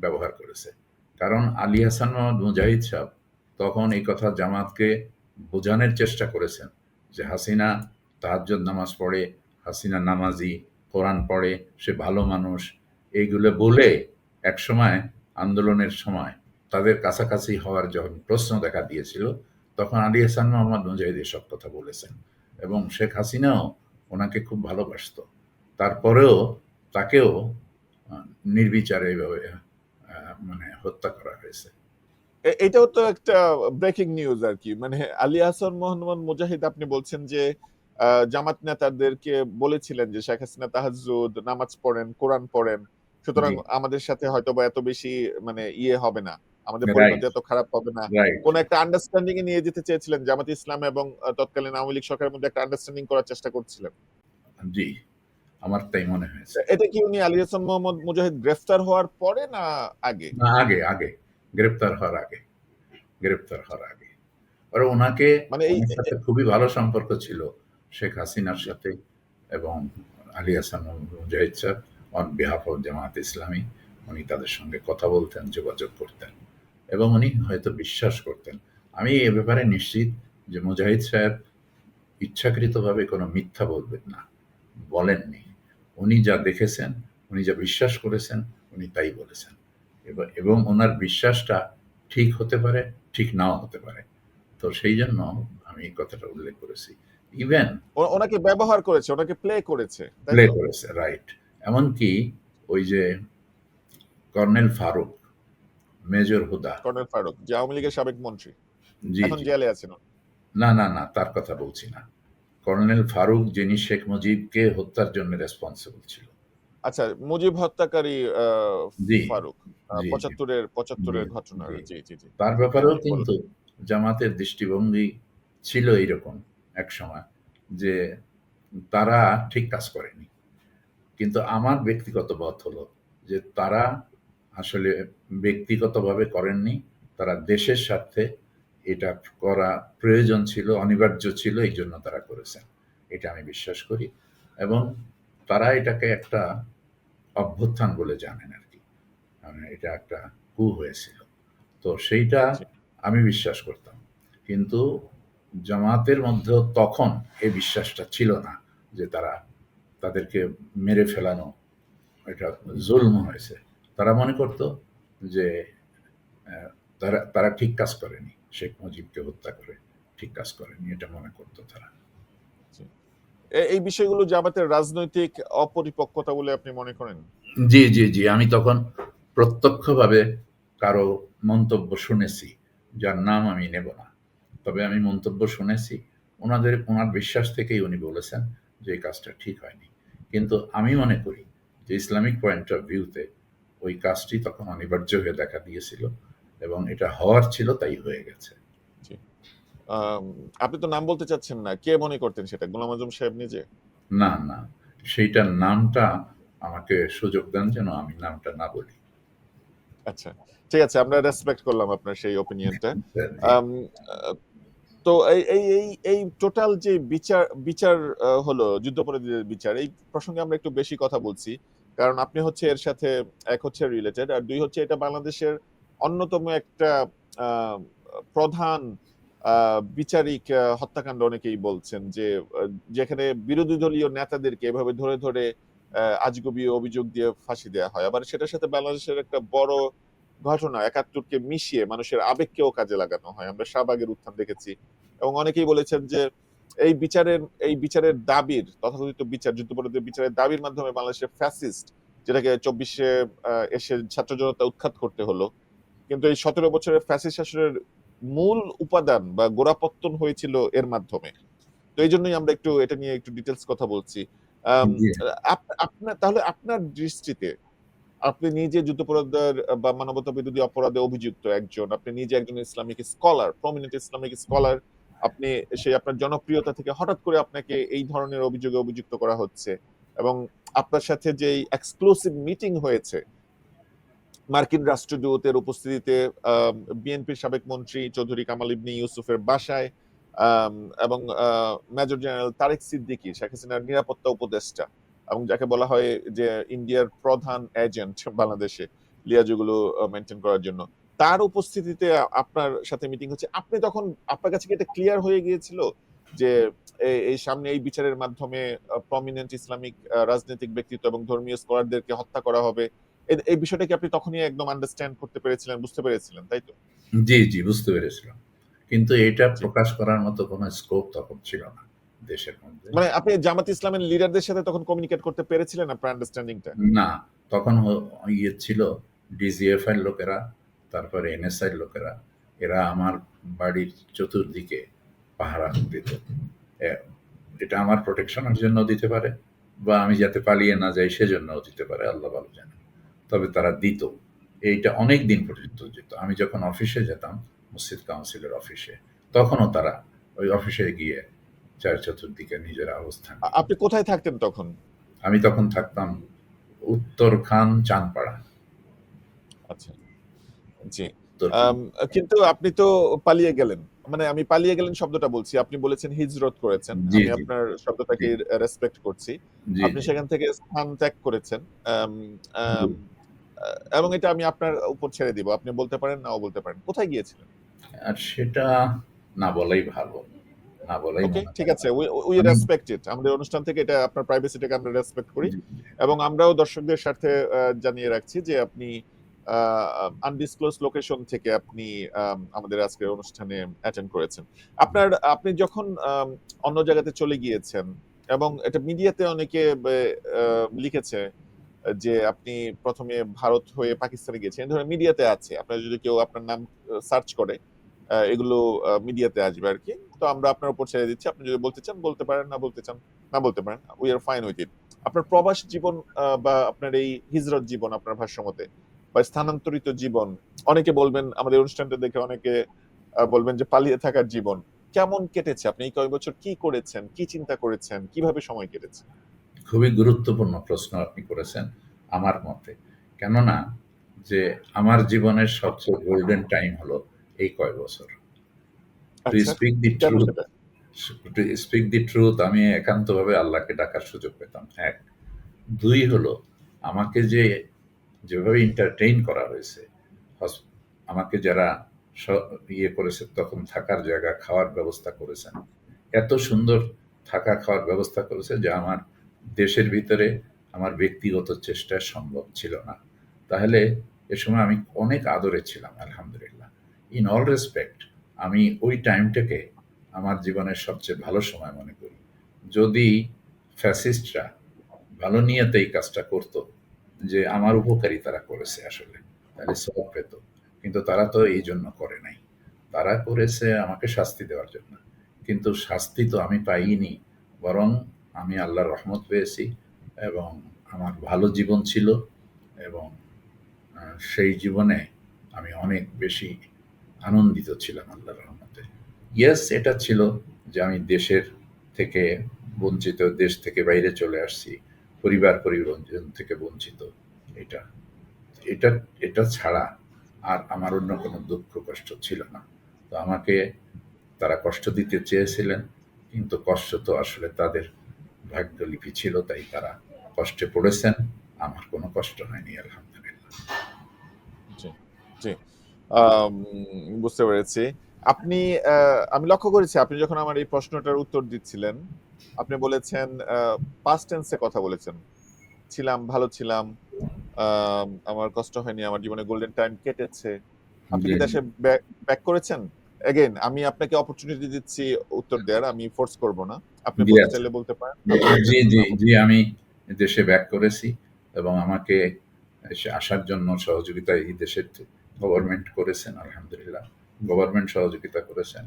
ব্যবহার করেছে। কারণ আলী হাসান মোহাম্মদ মুজাহিদ সাহেব তখন এই কথা জামাতকে বোঝানোর চেষ্টা করেছেন যে হাসিনা তাহাজ্জুদ নামাজ পড়ে, হাসিনা নামাজি, কোরআন পড়ে, সে ভালো মানুষ, এইগুলো বলে একসময় আন্দোলনের সময় তাদের কাছাকাছি হওয়ার যখন প্রশ্ন দেখা দিয়েছিল, তখন আলী হাসান মোহাম্মদ মুজাহিদ এসব কথা বলেছেন এবং শেখ হাসিনাও ওনাকে খুব ভালোবাসত। তারপরেও তাকেও নির্বিচারে এইভাবে মানে হত্যা করা হয়েছে। এটাও তো একটা ব্রেকিং নিউজ আর কি। মানে আলী হাসান মোহাম্মদ মুজাহিদ, আপনি বলছেন যে জামাত নেতাদেরকে বলেছিলেন যে শেখ হাসিনা তাহাজ্জুদ নামাজ পড়েন, কোরআন পড়েন, সুতরাং জি, আমাদের সাথে হয়তো বা এত বেশি মানে ইয়ে হবে না, আমাদের রাইট, পরিণতি এত খারাপ হবে না। রাইট, কোন একটা আন্ডারস্ট্যান্ডিং এ নিয়ে যেতে চেয়েছিলেন জামাত ইসলাম এবং তৎকালীন আওয়ামী লীগ সরকারের মধ্যে একটা আন্ডারস্ট্যান্ডিং করার চেষ্টা করছিলেন। জি, আমার তাই মনে হয়েছে। এটা কি উনি আলী হাসান মোহাম্মদ মুজাহিদ গ্রেফতার হওয়ার পরে না আগে? না, আগে আগে গ্রেপ্তার হওয়ার আগে, গ্রেপ্তার হওয়ার আগে। আর ওনাকে, মানে এই ওনার সাথে খুবই ভালো সম্পর্ক ছিল শেখ হাসিনার সাথে এবং আলী হাসান মুজাহিদ সাহেব on behalf of Jamaat Islami উনি তাদের সঙ্গে কথা বলতেন, যোগাযোগ করতেন এবং উনি হয়তো বিশ্বাস করতেন। আমি এ ব্যাপারে নিশ্চিত যে মুজাহিদ সাহেব ইচ্ছাকৃতভাবে কোনো মিথ্যা বলবেন না, বলেননি। উনি যা দেখেছেন, উনি যা বিশ্বাস করেছেন, উনি তাই বলেছেন। এবং ওনার বিশ্বাসটা ঠিক হতে পারে, ঠিক নাও হতে পারে। তো সেই জন্য আমি এই কথাটা উল্লেখ করেছি। ইভেন ওনাকে ব্যবহার করেছে, ওনাকে প্লে করেছে, তাই প্লে তো? করেছে, রাইট। এমনকি ওই যে কর্নেল ফারুক, মেজর হুদা, কর্নেল ফারুক, যে আওয়ামী লীগের সাবেক মন্ত্রী, জি, এখন জি। জেলে আছেন উনি। না, না, না, তার কথা বলছি না। কর্নেল ফারুক যিনি শেখ মুজিবকে হত্যার জন্য রেসপন্সিবল ছিল। আচ্ছা, মুজিব হত্যাকারী জি, ফারুক, জি, জি, ৭৫ জি, এর ঘটনার, জি। জি জি জি তার জি ব্যাপারেও জি বলুন। কিন্তু জামাতের দৃষ্টিভঙ্গি ছিল এইরকম একসময় যে তারা ঠিক কাজ করেনি। কিন্তু আমার ব্যক্তিগত মত হলো যে তারা আসলে ব্যক্তিগতভাবে করেননি। তারা দেশের স্বার্থে এটা করা প্রয়োজন ছিল, অনিবার্য ছিল, এইজন্য তারা করেছেন। এটা আমি বিশ্বাস করি এবং তারা এটাকে একটা অভ্যুত্থান বলে জানেন আরকি। মানে এটা একটা কু হয়েছিল। তো সেইটা জি আমি বিশ্বাস করতাম। কিন্তু জামাতের মধ্যেও তখন এই বিশ্বাসটা ছিল না যে তাদেরকে মেরে ফেলানো এটা জুলম হয়েছে। তারা মনে করত যে তারা ঠিক কাজ করেনি। শেখ মুজিবকে হত্যা করে ঠিক কাজ করেনি। এটা মনে করত তারা। জি। এই বিষয়গুলো জামাতের রাজনৈতিক অপরিপক্কতা বলে আপনি মনে করেন? জি, জি, জি। আমি তখন প্রত্যক্ষভাবে কারো মন্তব্য শুনেছি, যার নাম আমি নেব না। তবে আমি মন্তব্য শুনেছি। ওনার বিশ্বাস থেকেই উনি বলেছেন যে এই কাজটা ঠিক হয়নি। কিন্তু আমি মনে করি যে ইসলামিক পয়েন্ট অফ ভিউতে ওই কাজটি তখন অনিবার্য হয়ে দেখা দিয়েছিল এবং এটা হওয়ার ছিল তাই হয়ে গেছে। জি। আম, আপনি তো নাম বলতে চাচ্ছেন না, কে মনে করতেন সেটা? গোলাম আজম সাহেব নিজে? না, না। সেইটার নামটা আমাকে সুযোগ দেন যেন আমি নামটা না বলি। আচ্ছা, ঠিক আছে, আমরা রেসপেক্ট করলাম আপনার সেই ওপিনিয়নটা। জি। আম, আহ, তো এই এই এই এই টোটাল যে বিচার বিচার হলো যুদ্ধাপরাধীদের বিচার, এই প্রসঙ্গে আমরা একটু বেশি কথা বলছি, কারণ আপনি হচ্ছে এর সাথে, এক হচ্ছে রিলেটেড, আর দুই হচ্ছে এটা বাংলাদেশের অন্যতম একটা আহ, প্রধান বিচারিক হত্যাকাণ্ড। অনেকেই বলছেন যে যেখানে বিরোধী দলীয় নেতাদেরকে এভাবে ধরে ধরে আজগুবি অভিযোগ দিয়ে ফাঁসি দেওয়া হয়, আবার সেটার সাথে বাংলাদেশের একটা বড় ঘটনা ৭১কে মিশিয়ে মানুষের আবেগকেও কাজে লাগানো হয়। আমরা শাহবাগের উত্থান দেখেছি এবং অনেকেই বলেছেন যে এই বিচারের দাবির, তথাকথিত বিচার, যুদ্ধাপরাধীদের বিচারের দাবির মাধ্যমে বাংলাদেশের ফ্যাসিস্ট, যেটাকে ২৪শে এসে ছাত্র জনতা উৎখাত করতে হলো, কিন্তু এই ১৭ বছরের ফ্যাসিস্ট শাসনের মূল উপাদান বা গোড়াপত্তন হয়েছিল এর মাধ্যমে। তো এই জন্যই আমরা একটু এটা নিয়ে একটু ডিটেলস কথা বলছি। আম, জি। আপনার, তাহলে আপনার দৃষ্টিতে আপনি নিজে যুদ্ধাপরাধের বা মানবতা বিরোধী অপরাধে অভিযুক্ত একজন, আপনি নিজে একজন Islamic scholar, prominent Islamic scholar, আপনি সেই আপনার জনপ্রিয়তা থেকে হঠাৎ করে আপনাকে এই ধরনের অভিযোগে অভিযুক্ত করা হচ্ছে, এবং আপনার সাথে যে এক্সক্লুসিভ মিটিং হয়েছে মার্কিন রাষ্ট্রদূতের উপস্থিতিতে বিএনপির সাবেক মন্ত্রী চৌধুরী কামাল ইবনে ইউসুফের বাসায়, আম, এবং মেজর জেনারেল তারেক সিদ্দিকী, শেখ হাসিনার নিরাপত্তা উপদেষ্টা, এবং যাকে বলা হয় যে ইন্ডিয়ার প্রধান এজেন্ট বাংলাদেশে লিয়াজুগুলো মেনটেন করার জন্য, তার উপস্থিতিতে আপনার সাথে মিটিং হচ্ছে। আপনি তখন, আপনার কাছে কি এটা ক্লিয়ার হয়ে গিয়েছিল যে এই সামনে এই বিচারের মাধ্যমে প্রমিনেন্ট ইসলামিক রাজনৈতিক ব্যক্তিত্ব এবং ধর্মীয় স্কলারদেরকে হত্যা করা হবে? এই বিষয়টা কি আপনি তখনই একদম আন্ডারস্ট্যান্ড করতে পেরেছিলেন, বুঝতে পেরেছিলেন, তাই তো? জি, জি, বুঝতে পেরেছিলাম। কিন্তু এটা জি। প্রকাশ করার মতো কোনো স্কোপ তখন ছিল না দেশের মধ্যে। মানে আপনি জামাত ইসলামের লিডারদের সাথে তখন কমিউনিকেট করতে পেরেছিলেন আপনার আন্ডারস্ট্যান্ডিংটা? না, তখন ইয়ে ছিল ডিজিএফ এর লোকেরা, তারপরে এনএসআই এর লোকেরা, এরা আমার বাড়ির চতুর্দিকে পাহারা দিত। এ- এটা আমার প্রোটেকশনের জন্য দিতে পারে, বা আমি যাতে পালিয়ে না যাই সেজন্যও দিতে পারে, আল্লাহ ভালো জানে। তবে তারা দিত। এইটা অনেক দিন পর্যন্ত যেত। আমি যখন অফিসে যেতাম, মসজিদ কাউন্সিলের অফিসে, তখনও তারা ওই অফিসে গিয়ে চার চতুর্দিকে নিজের অবস্থান নিত। আপনি কোথায় থাকতেন তখন? আমি তখন থাকতাম উত্তরখান, চাঁদপাড়া। আচ্ছা, জি। উত্তরখান। আম, কিন্তু আপনি তো পালিয়ে গেলেন, মানে আমি পালিয়ে গেলেন শব্দটা বলছি, আপনি বলেছেন হিজরত করেছেন, জি, আমি জি, আপনার জি, শব্দটাকে রেসপেক্ট করছি। জি, আপনি জি, সেখান থেকে স্থান ত্যাগ করেছেন, আম, জি। আম, এবং এটা আমি আপনার উপর ছেড়ে দিব, আপনি বলতে পারেন, নাও বলতে পারেন কোথায় গিয়েছিলেন। আর সেটা না বলাই ভালো, না বলাই ওকে, মনে ঠিক হয় আছে, ভালো। উই আমি রেসপেক্ট ইট। আমাদের অনুষ্ঠান থেকে এটা, আপনার প্রাইভেসিটাকে আমরা রেসপেক্ট করি, জি, এবং আমরাও দর্শকদের সাথে জানিয়ে রাখছি যে আপনি আনডিসক্লোজ লোকেশন থেকে আপনি আমাদের আজকের অনুষ্ঠানে অ্যাটেন্ড করেছেন। আপনি যখন অন্য জায়গাতে চলে গিয়েছেন, এবং এটা মিডিয়াতে অনেকে লিখেছে যে আপনি প্রথমে ভারত হয়ে পাকিস্তানে গিয়েছেন, এই ধরনের মিডিয়াতে আছে, আপনার যদি কেউ আপনার নাম সার্চ করে এগুলো মিডিয়াতে আসবে আর কি। তো আমরা আপনার উপর ছেড়ে দিচ্ছি, আপনি যদি বলতে চান বলতে পারেন, না বলতে চান না বলতে পারেন, we are fine with it. আপনার প্রবাস জীবন বা আপনার এই হিজরত জীবন, আপনার ভাষ্যমতে, বা স্থানান্তরিত জীবন, অনেকে বলবেন, আমাদের অনুষ্ঠানটা দেখে অনেকে বলবেন যে পালিয়ে থাকার জীবন, কেমন কেটেছে? আপনি এই কয়েক বছর কি করেছেন, কি চিন্তা করেছেন, কিভাবে সময় কেটেছে? খুবই গুরুত্বপূর্ণ প্রশ্ন আপনি করেছেন আমার মতে। কেননা যে আমার জীবনের সবচেয়ে গোল্ডেন টাইম হলো এই কয় বছর। টু আচ্ছা, স্পিক দি কেন ট্রুথ, সেটা? টু স্পিক দি ট্রুথ, আমি একান্তভাবে আল্লাহকে ডাকার সুযোগ পেতাম, এক। দুই হলো, আমাকে যেভাবে এন্টারটেইন করা হয়েছে, আমাকে যারা ইয়ে করেছে, তখন থাকার জায়গা, খাওয়ার ব্যবস্থা করেছেন, এত সুন্দর থাকা খাওয়ার ব্যবস্থা করেছে যে আমার দেশের ভিতরে আমার ব্যক্তিগত চেষ্টায় সম্ভব ছিল না। তাহলে এ সময় আমি অনেক আদরে ছিলাম, আলহামদুলিল্লাহ। ইন অল রেসপেক্ট, আমি ওই টাইমটাকে আমার জীবনের সবচেয়ে ভালো সময় মনে করি। যদি ফ্যাসিস্টরা ভালো নিয়তে এই কাজটা করতো, যে আমার উপকারী তারা করেছে আসলে, তাহলে সব পেত। কিন্তু তারা তো এই জন্য করে নাই, তারা করেছে আমাকে শাস্তি দেওয়ার জন্য। কিন্তু শাস্তি তো আমি পাইনি, বরং আমি আল্লাহর রহমত পেয়েছি, এবং আমার ভালো জীবন ছিল, এবং সেই জীবনে আমি অনেক বেশি আনন্দিত ছিলাম আল্লাহর রহমতে। ইয়েস, এটা ছিল যে আমি দেশের থেকে বঞ্চিত, দেশ থেকে বাইরে চলে আসছি, পরিবার পরিজন থেকে বঞ্চিত। এটা এটা এটা ছাড়া আর আমার অন্য কোনো দুঃখ কষ্ট ছিল না। তো আমাকে তারা কষ্ট দিতে চেয়েছিলেন, কিন্তু কষ্ট তো আসলে তাদের ভাগ্যলিপি ছিল, তাই তারা কষ্টে পড়েছেন। আমার কোনো কষ্ট হয়নি, আলহামদুলিল্লাহ। জি, জি। আম, বুঝতে পেরেছি। আপনি আমি লক্ষ্য করেছি আপনি যখন আমার এই প্রশ্নটার উত্তর দিচ্ছিলেন, আপনি বলেছেন পাস্ট টেন্সে কথা বলেছেন, ছিলাম, ভালো ছিলাম, আমার কষ্ট হয়নি, আমার জীবনে গোল্ডেন টাইম কেটেছে। আপনি জি, কি জি, দেশে ব্যাক করেছেন? এগেইন আমি আপনাকে অপরচুনিটি দিচ্ছি উত্তর দেওয়ার, আমি ফোর্স করব না। আপনি জি বলতে আছে। চাইলে বলতে পারেন, না বলতে জি, চাইলে জি, না বলতে জি, আমি দেশে ব্যাক করেছি, এবং আমাকে আসার জন্য সহযোগিতা এই দেশের গভর্নমেন্ট করেছেন, আলহামদুলিল্লাহ। গভর্নমেন্ট সহযোগিতা করেছেন।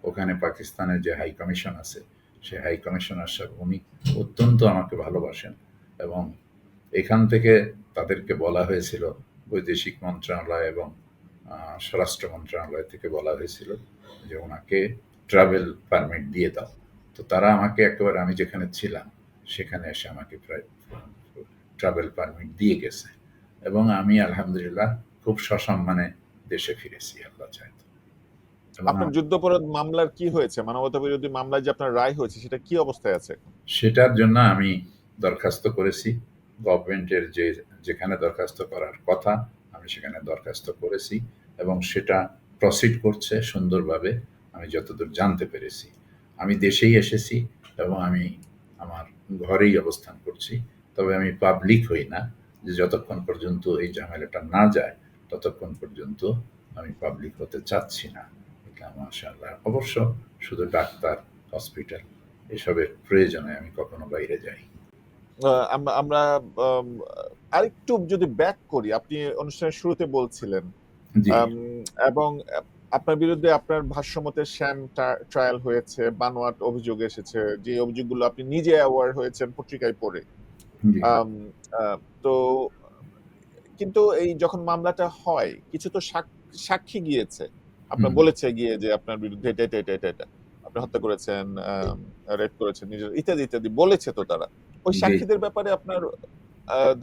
ওখানে পাকিস্তানের যে হাই কমিশন আছে, সেই হাই কমিশনার সাহেব, উনি অত্যন্ত আমাকে ভালোবাসেন, এবং এখান থেকে তাদেরকে বলা হয়েছিল, বৈদেশিক মন্ত্রণালয় এবং স্বরাষ্ট্র মন্ত্রণালয় থেকে বলা হয়েছিল যে ওনাকে ট্রাভেল পারমিট দিয়ে দাও। তো তারা আমাকে একেবারে আমি যেখানে ছিলাম সেখানে এসে আমাকে প্রায় ট্রাভেল পারমিট দিয়ে গেছে, এবং আমি আলহামদুলিল্লাহ খুব সসম্মানে দেশে ফিরেছি, আল্লাহ চায় তো। এবং আপনার যুদ্ধাপরাধ মামলার কি হয়েছে? মানবতা বিরোধী মামলায় যে আপনার রায় হয়েছে সেটা কি অবস্থায় আছে? সেটার জন্য আমি দরখাস্ত করেছি গভর্নমেন্টের, যেখানে দরখাস্ত করার কথা আমি সেখানে দরখাস্ত করেছি, এবং সেটা প্রসিড করছে সুন্দরভাবে আমি যতদূর জানতে পেরেছি। আমি দেশেই এসেছি এবং আমি আমার ঘরেই অবস্থান করছি, তবে আমি পাবলিক হই না, যে যতক্ষণ পর্যন্ত এই ঝামেলাটা না যায় ততক্ষণ পর্যন্ত আমি পাবলিক হতে চাচ্ছি না। এটা মাশাআল্লাহ, অবশ্য শুধু ডাক্তার, হসপিটাল এসবের প্রয়োজনে আমি কখনো বাইরে যাই। আমরা আম, আরেকটু যদি ব্যাক করি, আপনি অনুষ্ঠানের শুরুতে বলছিলেন জি, এবং আপনার বিরুদ্ধে আপনার ভাষ্যমতে শ্যাম ট্রায়াল হয়েছে, বানোয়াট অভিযোগ এসেছে, যে অভিযোগগুলো আপনি নিজে অ্যাওয়ার হয়েছেন পত্রিকায় পড়ে। জি, আম, তো কিন্তু এই যখন মামলাটা হয় কিছু তো সাক্ষী গিয়েছে, আপনার হুম, বলেছে গিয়ে যে আপনার বিরুদ্ধে এটা এটা এটা এটা এটা আপনি হত্যা করেছেন, রেপ করেছেন, নিজের ইত্যাদি ইত্যাদি বলেছে তো তারা। ওই জি, সাক্ষীদের ব্যাপারে আপনার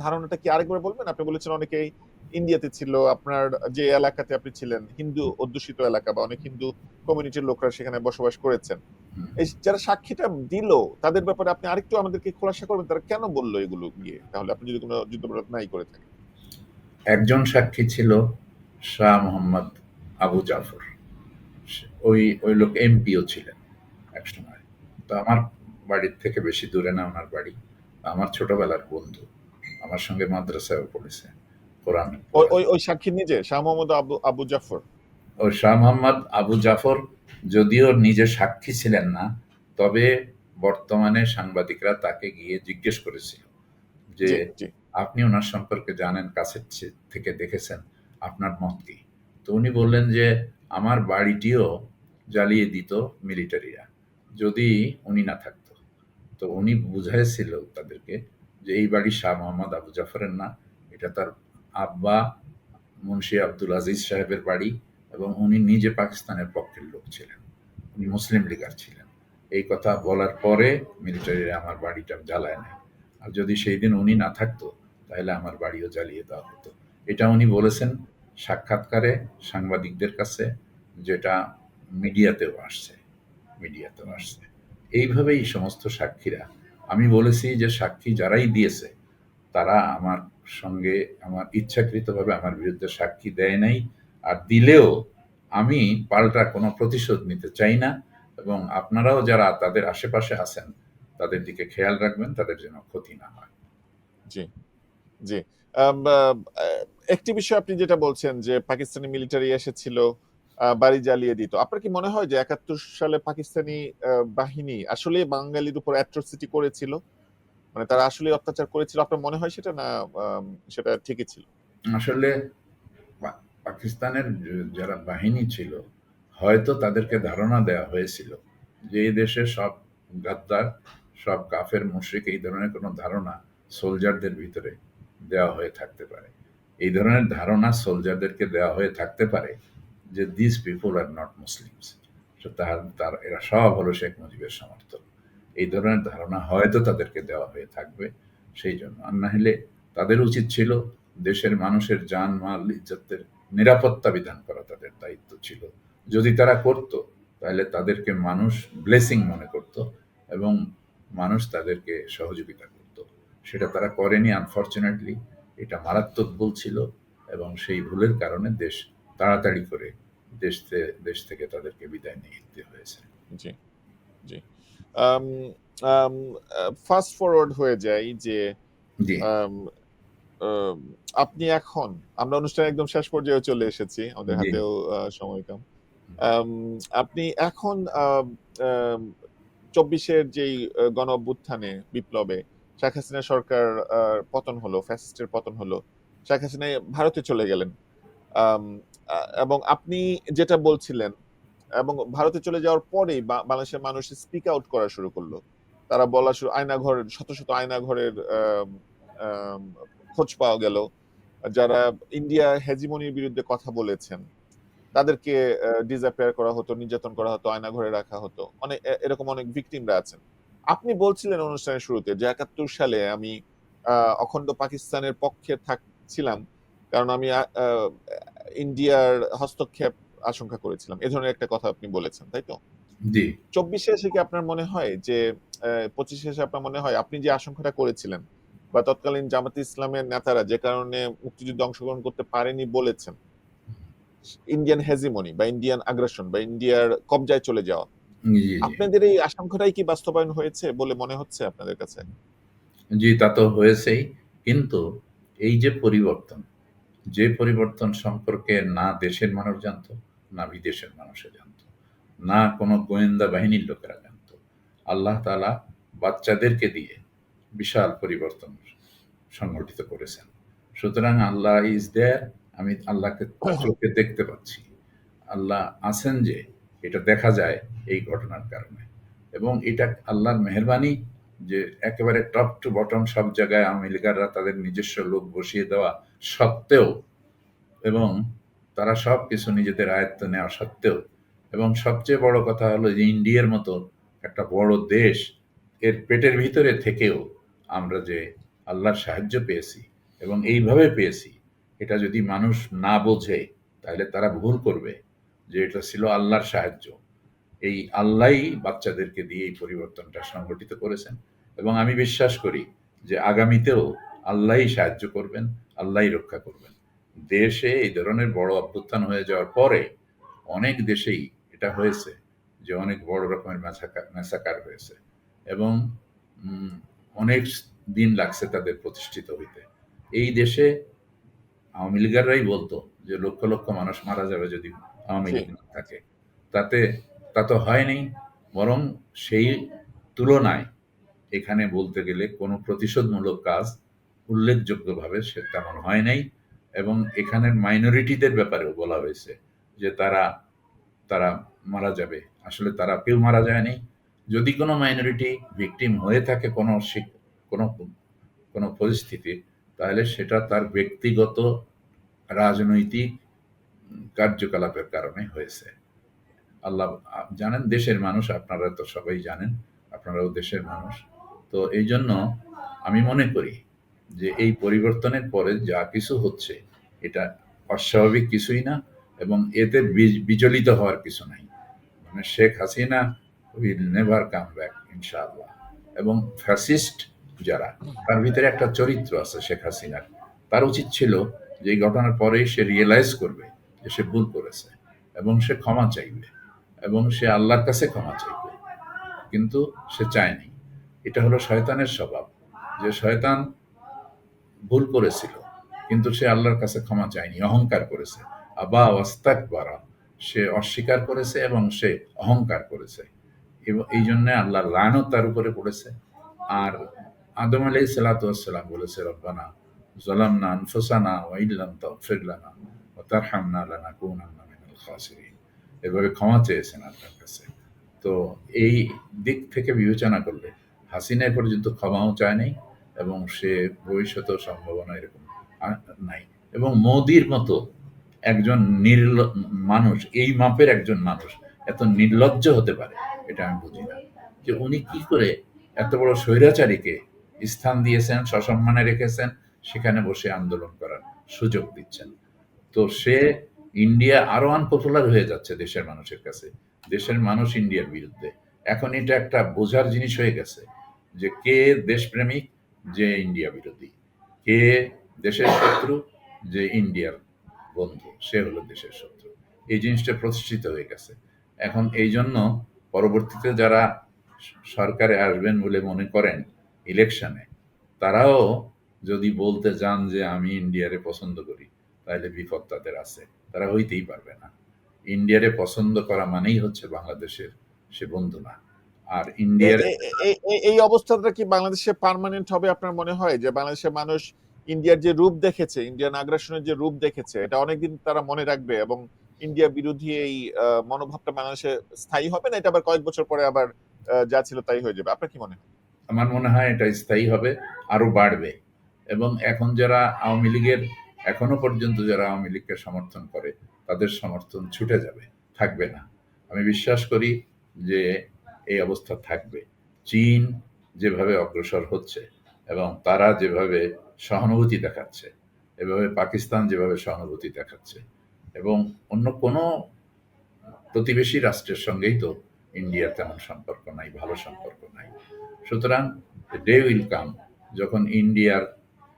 ধারণাটা কি আরেকবার বলবেন? আপনি বলেছেন অনেকেই ইন্ডিয়াতে ছিল, আপনার যে এলাকাতে আপনি ছিলেন হিন্দু অধ্যুষিত এলাকা বা অনেক হিন্দু কমিউনিটির লোকরা সেখানে বসবাস করেছেন। হুম। এই যারা সাক্ষীটা দিল তাদের ব্যাপারে আপনি আরেকটু আমাদেরকে খোলাসা করবেন, তারা কেন বললো এগুলো গিয়ে, তাহলে আপনি যদি কোনো যুদ্ধাপরাধ নাই করে থাকেন? একজন সাক্ষী ছিল শাহ মোহাম্মদ আবু জাফর। ওই ওই লোক এমপিও ছিলেন একসময়। তো আমার বাড়ির থেকে বেশি দূরে না ওনার বাড়ি। আমার ছোটবেলার বন্ধু, আমার সঙ্গে মাদ্রাসায়ও পড়েছে, কোরআন ওই পড়া। ওই ওই সাক্ষী নিজে শাহ মোহাম্মদ আবু আবু জাফর? ও শাহ মোহাম্মদ আবু জাফর যদিও নিজে সাক্ষী ছিলেন না, তবে বর্তমানে সাংবাদিকরা তাকে গিয়ে জিজ্ঞেস করেছিল যে জি জি আপনি ওনার সম্পর্কে জানেন, কাছের থেকে দেখেছেন, আপনার মত কি? তো উনি বললেন যে আমার বাড়িটিও জ্বালিয়ে দিত মিলিটারিরা যদি উনি না থাকতো। তো উনি বুঝাইছিল তাদেরকে যে এই বাড়ি শাহ মোহাম্মদ আবু জাফরের না, এটা তার আব্বা মুন্সি আব্দুল আজিজ সাহেবের বাড়ি, এবং উনি নিজে পাকিস্তানের পক্ষের লোক ছিলেন, উনি মুসলিম লীগার ছিলেন। এই কথা বলার পরে মিলিটারিরা আমার বাড়িটা জ্বালায় নেয়, আর যদি সেই দিন উনি না থাকতো তাহলে আমার বাড়িও জ্বালিয়ে দেওয়া হতো। এটা উনি বলেছেন সাক্ষাৎকারে সাংবাদিকদের কাছে, যেটা মিডিয়াতেও আসছে, মিডিয়াতেও আসছে। এইভাবেই সমস্ত সাক্ষীরা, আমি বলেছি যে সাক্ষী যারাই দিয়েছে তারা আমার সঙ্গে আমার ইচ্ছাকৃতভাবে আমার বিরুদ্ধে সাক্ষী দেয় নাই, আর দিলেও আমি পাল্টা কোনো প্রতিশোধ নিতে চাই না, এবং আপনারাও যারা তাদের আশেপাশে আছেন তাদের দিকে খেয়াল রাখবেন, তাদের যেন ক্ষতি না হয়। জি জি একটি বিষয় আপনি যেটা বলছেন যে পাকিস্তানি মিলিটারি এসেছিল, বাড়ি জ্বালিয়ে দিত, আপনার কি মনে হয় যে ৭১ সালে পাকিস্তানি বাহিনী আসলে বাঙালির উপর অ্যাট্রোসিটি করেছিল, মানে তারা আসলে অত্যাচার করেছিল? আপনার মনে হয় সেটা, না সেটা ঠিকই ছিল? আসলে পাকিস্তানের যারা বাহিনী ছিল, হয়তো তাদেরকে ধারণা দেওয়া হয়েছিল যে এই দেশে সব গাদ্দার, সব কাফের মুশরিক, এই ধরনের কোনো ধারণা সোলজারদের ভিতরে দেওয়া হয়ে থাকতে পারে। এই ধরনের ধারণা সোলজারদেরকে দেওয়া হয়ে থাকতে পারে যে this people are not Muslims, তার এরা সব হলো শেখ মুজিবের সমর্থক। এই ধরনের ধারণা হয়তো তাদেরকে দেওয়া হয়ে থাকবে। সেই জন্য, আর না হলে তাদের উচিত ছিল দেশের মানুষের জান মাল ইজ্জতের নিরাপত্তা বিধান করা, তাদের দায়িত্ব ছিল। যদি তারা করত তাহলে তাদেরকে মানুষ ব্লেসিং মনে করত এবং মানুষ তাদেরকে সহযোগিতা করত। সেটা তারা করেনি, আনফরচুনেটলি। এটা মারাত্মক ভুল ছিল, এবং সেই ভুলের কারণে দেশ তাড়াতাড়ি করে দেশ থেকে তাদেরকে বিদায় নিয়ে নিতে হয়েছে। জি জি ফাস্ট ফরওয়ার্ড হয়ে যায় যে জি, আম, আম, আপনি এখন, আমরা অনুষ্ঠানের একদম শেষ পর্যায়ে চলে এসেছি, আমাদের জি, হাতেও সময় কম। আম, আপনি এখন ২৪-এর যেই গণ অভ্যুত্থানে, বিপ্লবে শেখ হাসিনা সরকার পতন হলো, ফ্যাসিস্টের পতন হলো, শেখ হাসিনা ভারতে চলে গেলেন। আম, এবং আপনি যেটা বলছিলেন, এবং ভারতে চলে যাওয়ার পরেই বাংলাদেশের মানুষ স্পিক আউট করা শুরু করলো, তারা বলা শুরু, আয়নাঘরের শত শত আয়নাঘরের আম, খোঁজ পাওয়া গেল, যারা ইন্ডিয়া হেজিমনির বিরুদ্ধে কথা বলেছেন তাদেরকে ডিসঅ্যাপিয়ার করা হতো, নির্যাতন করা হতো, আয়নাঘরে রাখা হতো, অনেক এরকম অনেক ভিকটিমরা আছেন। আপনি বলছিলেন অনুষ্ঠানের শুরুতে যে 71 সালে আমি অখণ্ড পাকিস্তানের পক্ষে ছিলাম, কারণ আমি ইন্ডিয়ার হস্তক্ষেপ আশঙ্কা করেছিলাম, এ ধরনের একটা কথা আপনি বলেছেন, তাই তো? জি 24-এ এসে কি আপনার মনে হয় যে 25-এ এসে আপনার মনে হয় আপনি যে আশঙ্কাটা করেছিলেন বা তৎকালীন জামাতে ইসলামের নেতারা যে কারণে মুক্তিযুদ্ধে অংশগ্রহণ করতে পারেনি বলেছেন, ইন্ডিয়ান হেজিমনি বা ইন্ডিয়ান আগ্রাসন বা ইন্ডিয়ার কবজায় চলে যাওয়া, জি জি আপনাদের এই আশঙ্কাটাই কি বাস্তবায়ন হয়েছে বলে মনে হচ্ছে আপনাদের কাছে? জি, তা তো হয়েছেই। কিন্তু এই যে পরিবর্তন, যে পরিবর্তন সম্পর্কে না দেশের মানুষ জানতো, না বিদেশের মানুষে জানতো, না কোনো গোয়েন্দা বাহিনীর লোকেরা জানতো। আল্লাহ তাআলা বাচ্চাদেরকে দিয়ে বিশাল পরিবর্তন সংগঠিত করেছেন। সুতরাং আল্লাহ ইজ দেয়ার, আমি আল্লাহকে চোখে দেখতে পাচ্ছি। আল্লাহ আছেন যে, এটা দেখা যায় এই ঘটনার কারণে। এবং এটা আল্লাহর মেহেরবানি যে একেবারে টপ টু বটম সব জায়গায় আওয়ামী লীগাররা তাদের নিজস্ব লোক বসিয়ে দেওয়া সত্ত্বেও, এবং তারা সব কিছু নিজেদের আয়ত্তে নেওয়া সত্ত্বেও, এবং সবচেয়ে বড় কথা হলো যে ইন্ডিয়ার মতো একটা বড় দেশ এর পেটের ভিতরে থেকেও আমরা যে আল্লাহর সাহায্য পেয়েছি এবং এইভাবে পেয়েছি, এটা যদি মানুষ না বোঝে তাহলে তারা ভুল করবে যে এটা ছিল আল্লাহর সাহায্য। এই আল্লাহই বাচ্চাদেরকে দিয়ে এই পরিবর্তনটা সংগঠিত করেছেন, এবং আমি বিশ্বাস করি যে আগামীতেও আল্লাহই সাহায্য করবেন, আল্লাহই রক্ষা করবেন। দেশে এই ধরনের বড় অভ্যুত্থান হয়ে যাওয়ার পরে অনেক দেশেই এটা হয়েছে যে অনেক বড় রকমের ম্যাসাকার হয়েছে, এবং উম, অনেক দিন লাগছে তাদের প্রতিষ্ঠিত হইতে। এই দেশে আওয়ামী লীগাররাই বলতো যে লক্ষ লক্ষ মানুষ মারা যাবে যদি আওয়ামী জি। লীগ না থাকে। তাতে তা তো হয়নি, বরং সেই তুলনায় এখানে বলতে গেলে কোনো প্রতিশোধমূলক কাজ উল্লেখযোগ্যভাবে সে তেমন হয় নাই। এবং এখানের মাইনরিটিদের ব্যাপারেও বলা হয়েছে যে তারা তারা মারা যাবে, আসলে তারা কেউ মারা যায়নি। যদি কোনো মাইনরিটি ভিকটিম হয়ে থাকে কোনো কোনো কোনো পরিস্থিতি, তাহলে সেটা তার ব্যক্তিগত রাজনৈতিক কার্যকলাপের কারণে হয়েছে। আল্লাহ জানেন, দেশের মানুষ, আপনারা তো সবাই জানেন, আপনারাও দেশের মানুষ। তো এই জন্য আমি মনে করি যে এই পরিবর্তনের পরে যা কিছু হচ্ছে এটা অস্বাভাবিক কিছুই না, এবং এতে বিচলিত হওয়ার কিছু নাই। মানে Sheikh Hasina will never come back ইনশাআল্লাহ। এবং ফ্যাসিস্ট যারা, তার ভিতরে একটা চরিত্র আছে শেখ হাসিনার, তার উচিত ছিল যে এই ঘটনার পরেই সে রিয়েলাইজ করবে যে সে ভুল করেছে এবং সে ক্ষমা চাইবে এবং সে আল্লাহর কাছে ক্ষমা চাইবে, কিন্তু সে চায়নি। এটা হলো শয়তানের স্বভাব, যে শয়তান ভুল করেছিল কিন্তু সে আল্লাহর কাছে ক্ষমা চায়নি, অহংকার করেছে। আবা ওয়াস্তাকবারা, সে অস্বীকার করেছে এবং সে অহংকার করেছে, এবং এই জন্য আল্লাহর লানত তার উপরে পড়েছে। আর আদম আলাইহিস সালাতু ওয়াস সালাম বলেছে, রব্বানা যালামনা আনফুসানা ওয়া ইল্লাম তাগফির লানা ওয়া তারহামনা লানাকুনান্না মিনাল খাসিরিন। এভাবে ক্ষমা চেয়েছেন আল্লাহর কাছে। তো এই দিক থেকে বিবেচনা করলে হাসিনা এ পর্যন্ত ক্ষমাও চায় নাই, এবং সে ভবিষ্যতেও সম্ভাবনা এরকম নাই। এবং মোদির মতো একজন মানুষ, এই মাপের একজন মানুষ এত নির্লজ্জ হতে পারে, এটা আমি বুঝি না। যে উনি কি করে এত বড় স্বৈরাচারীকে স্থান দিয়েছেন, সসম্মানে রেখেছেন, সেখানে বসে আন্দোলন করার সুযোগ দিচ্ছেন। তো সে ইন্ডিয়া আরো আনপপুলার হয়ে যাচ্ছে দেশের মানুষের কাছে। দেশের মানুষ ইন্ডিয়ার বিরুদ্ধে। এখন এটা একটা বোঝার জিনিস হয়ে গেছে যে কে দেশপ্রেমিক, যে ইন্ডিয়া বিরোধী, কে দেশের শত্রু, যে ইন্ডিয়ার বন্ধু, সে হলো দেশের শত্রু। এই জিনিসটা প্রতিষ্ঠিত হয়ে গেছে। এখন এই জন্য পরবর্তীতে যারা সরকারে আসবেন বলে মনে করেন ইলেকশনে, তারাও যদি বলতে যান যে আমি ইন্ডিয়ারে পছন্দ করি, তাহলে বিপদ তাদের আছে, তারা হইতেই পারবে না। ইন্ডিয়ারে পছন্দ করা মানেই হচ্ছে বাংলাদেশের সে বন্ধু না। আর ইন্ডিয়ার এই অবস্থাটা কি বাংলাদেশে পার্মানেন্ট হবে আপনার মনে হয়, যে বাংলাদেশের মানুষ ইন্ডিয়ার যে রূপ দেখেছে, ইন্ডিয়ান আগ্রাসনের যে রূপ দেখেছে, এটা অনেকদিন তারা মনে রাখবে এবং ইন্ডিয়া বিরোধী এই মনোভাবটা বাংলাদেশে স্থায়ী হবে, না এটা আবার কয়েক বছর পরে আবার যা ছিল তাই হয়ে যাবে? আপনার কি মনে হয়? আমার মনে হয় এটা স্থায়ী হবে, আরো বাড়বে। এবং এখন যারা আওয়ামী লীগের এখনো পর্যন্ত যারা আওয়ামী লীগকে সমর্থন করে তাদের সমর্থন ছুটে যাবে, থাকবে না। আমি বিশ্বাস করি যে এই অবস্থা থাকবে। চীন যেভাবে অগ্রসর হচ্ছে এবং তারা যেভাবে সহানুভূতি দেখাচ্ছে, এভাবে পাকিস্তান যেভাবে সহানুভূতি দেখাচ্ছে, এবং অন্য কোনো প্রতিবেশী রাষ্ট্রের সঙ্গেই তো ইন্ডিয়ার তেমন সম্পর্ক নাই, ভালো সম্পর্ক নাই। সুতরাং ডে উইল কাম যখন ইন্ডিয়ার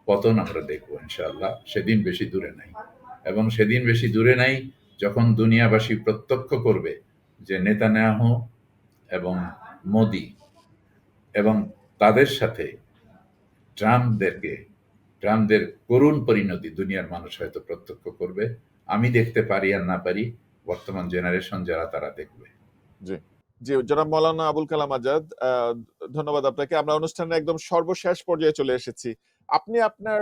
পতন আমরা দেখবো ইনশাআল্লাহ, সেদিন বেশি দূরে নাই। এবং সেদিন বেশি দূরে নাই যখন দুনিয়াবাসী প্রত্যক্ষ করবে যে নেতানিয়াহু এবং মোদি এবং তাদের সাথে ট্রাম্পদের করুণ পরিণতি দুনিয়ার মানুষ হয়তো প্রত্যক্ষ করবে। আমি দেখতে পারি আর না পারি, বর্তমান জেনারেশন যারা তারা দেখবে। জি জি, জনাব মৌলানা আবুল কালাম আজাদ, ধন্যবাদ আপনাকে। আমরা অনুষ্ঠানের একদম সর্বশেষ পর্যায়ে চলে এসেছি। আপনি আপনার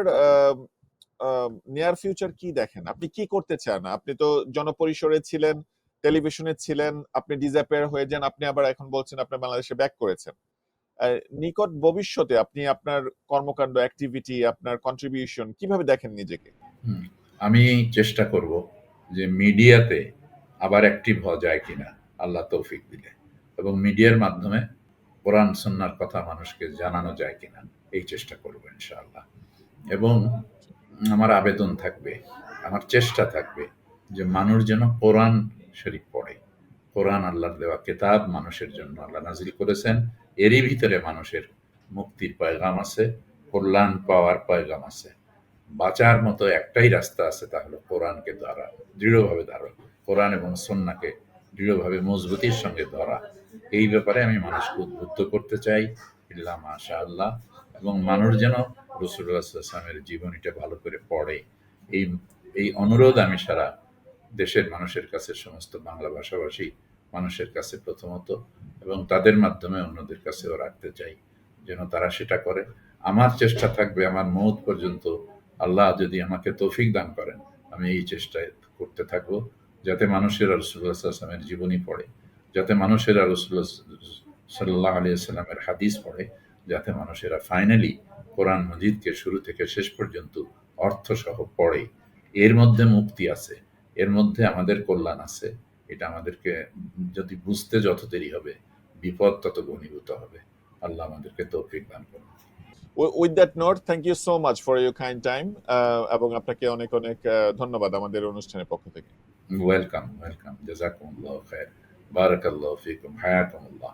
নিয়ার ফিউচার কি দেখেন? আপনি কি করতে চান? আপনি তো জনপরিসরে ছিলেন, টেলিভিশনে ছিলেন, আপনি ডিসঅ্যাপিয়ার হয়ে যান, আপনি আবার এখন বলছেন আপনি বাংলাদেশে ব্যাক করেছেন। নিকট ভবিষ্যতে আপনি আপনার কর্মকাণ্ড, অ্যাক্টিভিটি, আপনার কন্ট্রিবিউশন কিভাবে দেখেন নিজেকে? আমি চেষ্টা করব যে মিডিয়াতে আবার অ্যাক্টিভ হওয়া যায় কিনা, আল্লাহ তৌফিক দিলে, এবং মিডিয়ার মাধ্যমে কোরআন সুন্নাহর কথা মানুষকে জানানো যায় কিনা, এই চেষ্টা করব ইনশাআল্লাহ। এবং আমার আবেদন থাকবে, আমার চেষ্টা থাকবে যে মানুষ যেন কোরআন শরীফ পড়ে। কোরআন আল্লাহর দেওয়া কিতাব, মানুষের জন্য আল্লাহ নাজিল করেছেন। এরই ভিতরে মানুষের মুক্তির পয়গাম আছে, কল্যাণ পাওয়ার পয়গাম আছে। বাঁচার মতো একটাই রাস্তা আছে, তা হলো কোরআনকে ধরা, দৃঢ়ভাবে ধরা, কোরআন এবং সুন্নাহকে দৃঢ়ভাবে মজবুতির সঙ্গে ধরা। এই ব্যাপারে আমি মানুষকে উদ্বুদ্ধ করতে চাই, ইল্লা মাশাআল্লাহ। এবং মানুষ যেন রাসূলুল্লাহ সাল্লাল্লাহু আলাইহি ওয়াসাল্লামের জীবনীটা ভালো করে পড়ে, এই এই অনুরোধ আমি সারা দেশের মানুষের কাছে, সমস্ত বাংলা ভাষাভাষী মানুষের কাছে প্রথমত, এবং তাদের মাধ্যমে অন্যদের কাছেও রাখতে চাই যেন তারা সেটা করে। আমার চেষ্টা থাকবে আমার মৌত পর্যন্ত, আল্লাহ যদি আমাকে তৌফিক দান করেন, আমি এই চেষ্টায় করতে থাকবো যাতে মানুষেরা রাসূলুল্লাহ সাল্লাল্লাহু আলাইহি ওয়াসাল্লামের জীবনী পড়ে, যাতে মানুষেরা রাসূলুল্লাহ সাল্লাল্লাহু আলাইহি ওয়াসাল্লামের হাদিস পড়ে, যাতে মানুষেরা ফাইনালি কোরআন মজিদকে শুরু থেকে শেষ পর্যন্ত অর্থসহ পড়ে। এর মধ্যে মুক্তি আছে, এর মধ্যে আমাদের কল্যাণ আছে। এটা আমাদেরকে যদি বুঝতে যত দেরি হবে, বিপদ তত ঘনীভূত হবে। আল্লাহ আমাদেরকে তৌফিক দান করুন। With that note, thank you so much for your kind time, এবং আপনাকে অনেক অনেক ধন্যবাদ আমাদের অনুষ্ঠানের পক্ষ থেকে। Welcome, welcome. জাযাকুমুল্লাহু খাইর। বারাকাল্লাহু ফিকুম। হায়াকুমুল্লাহ।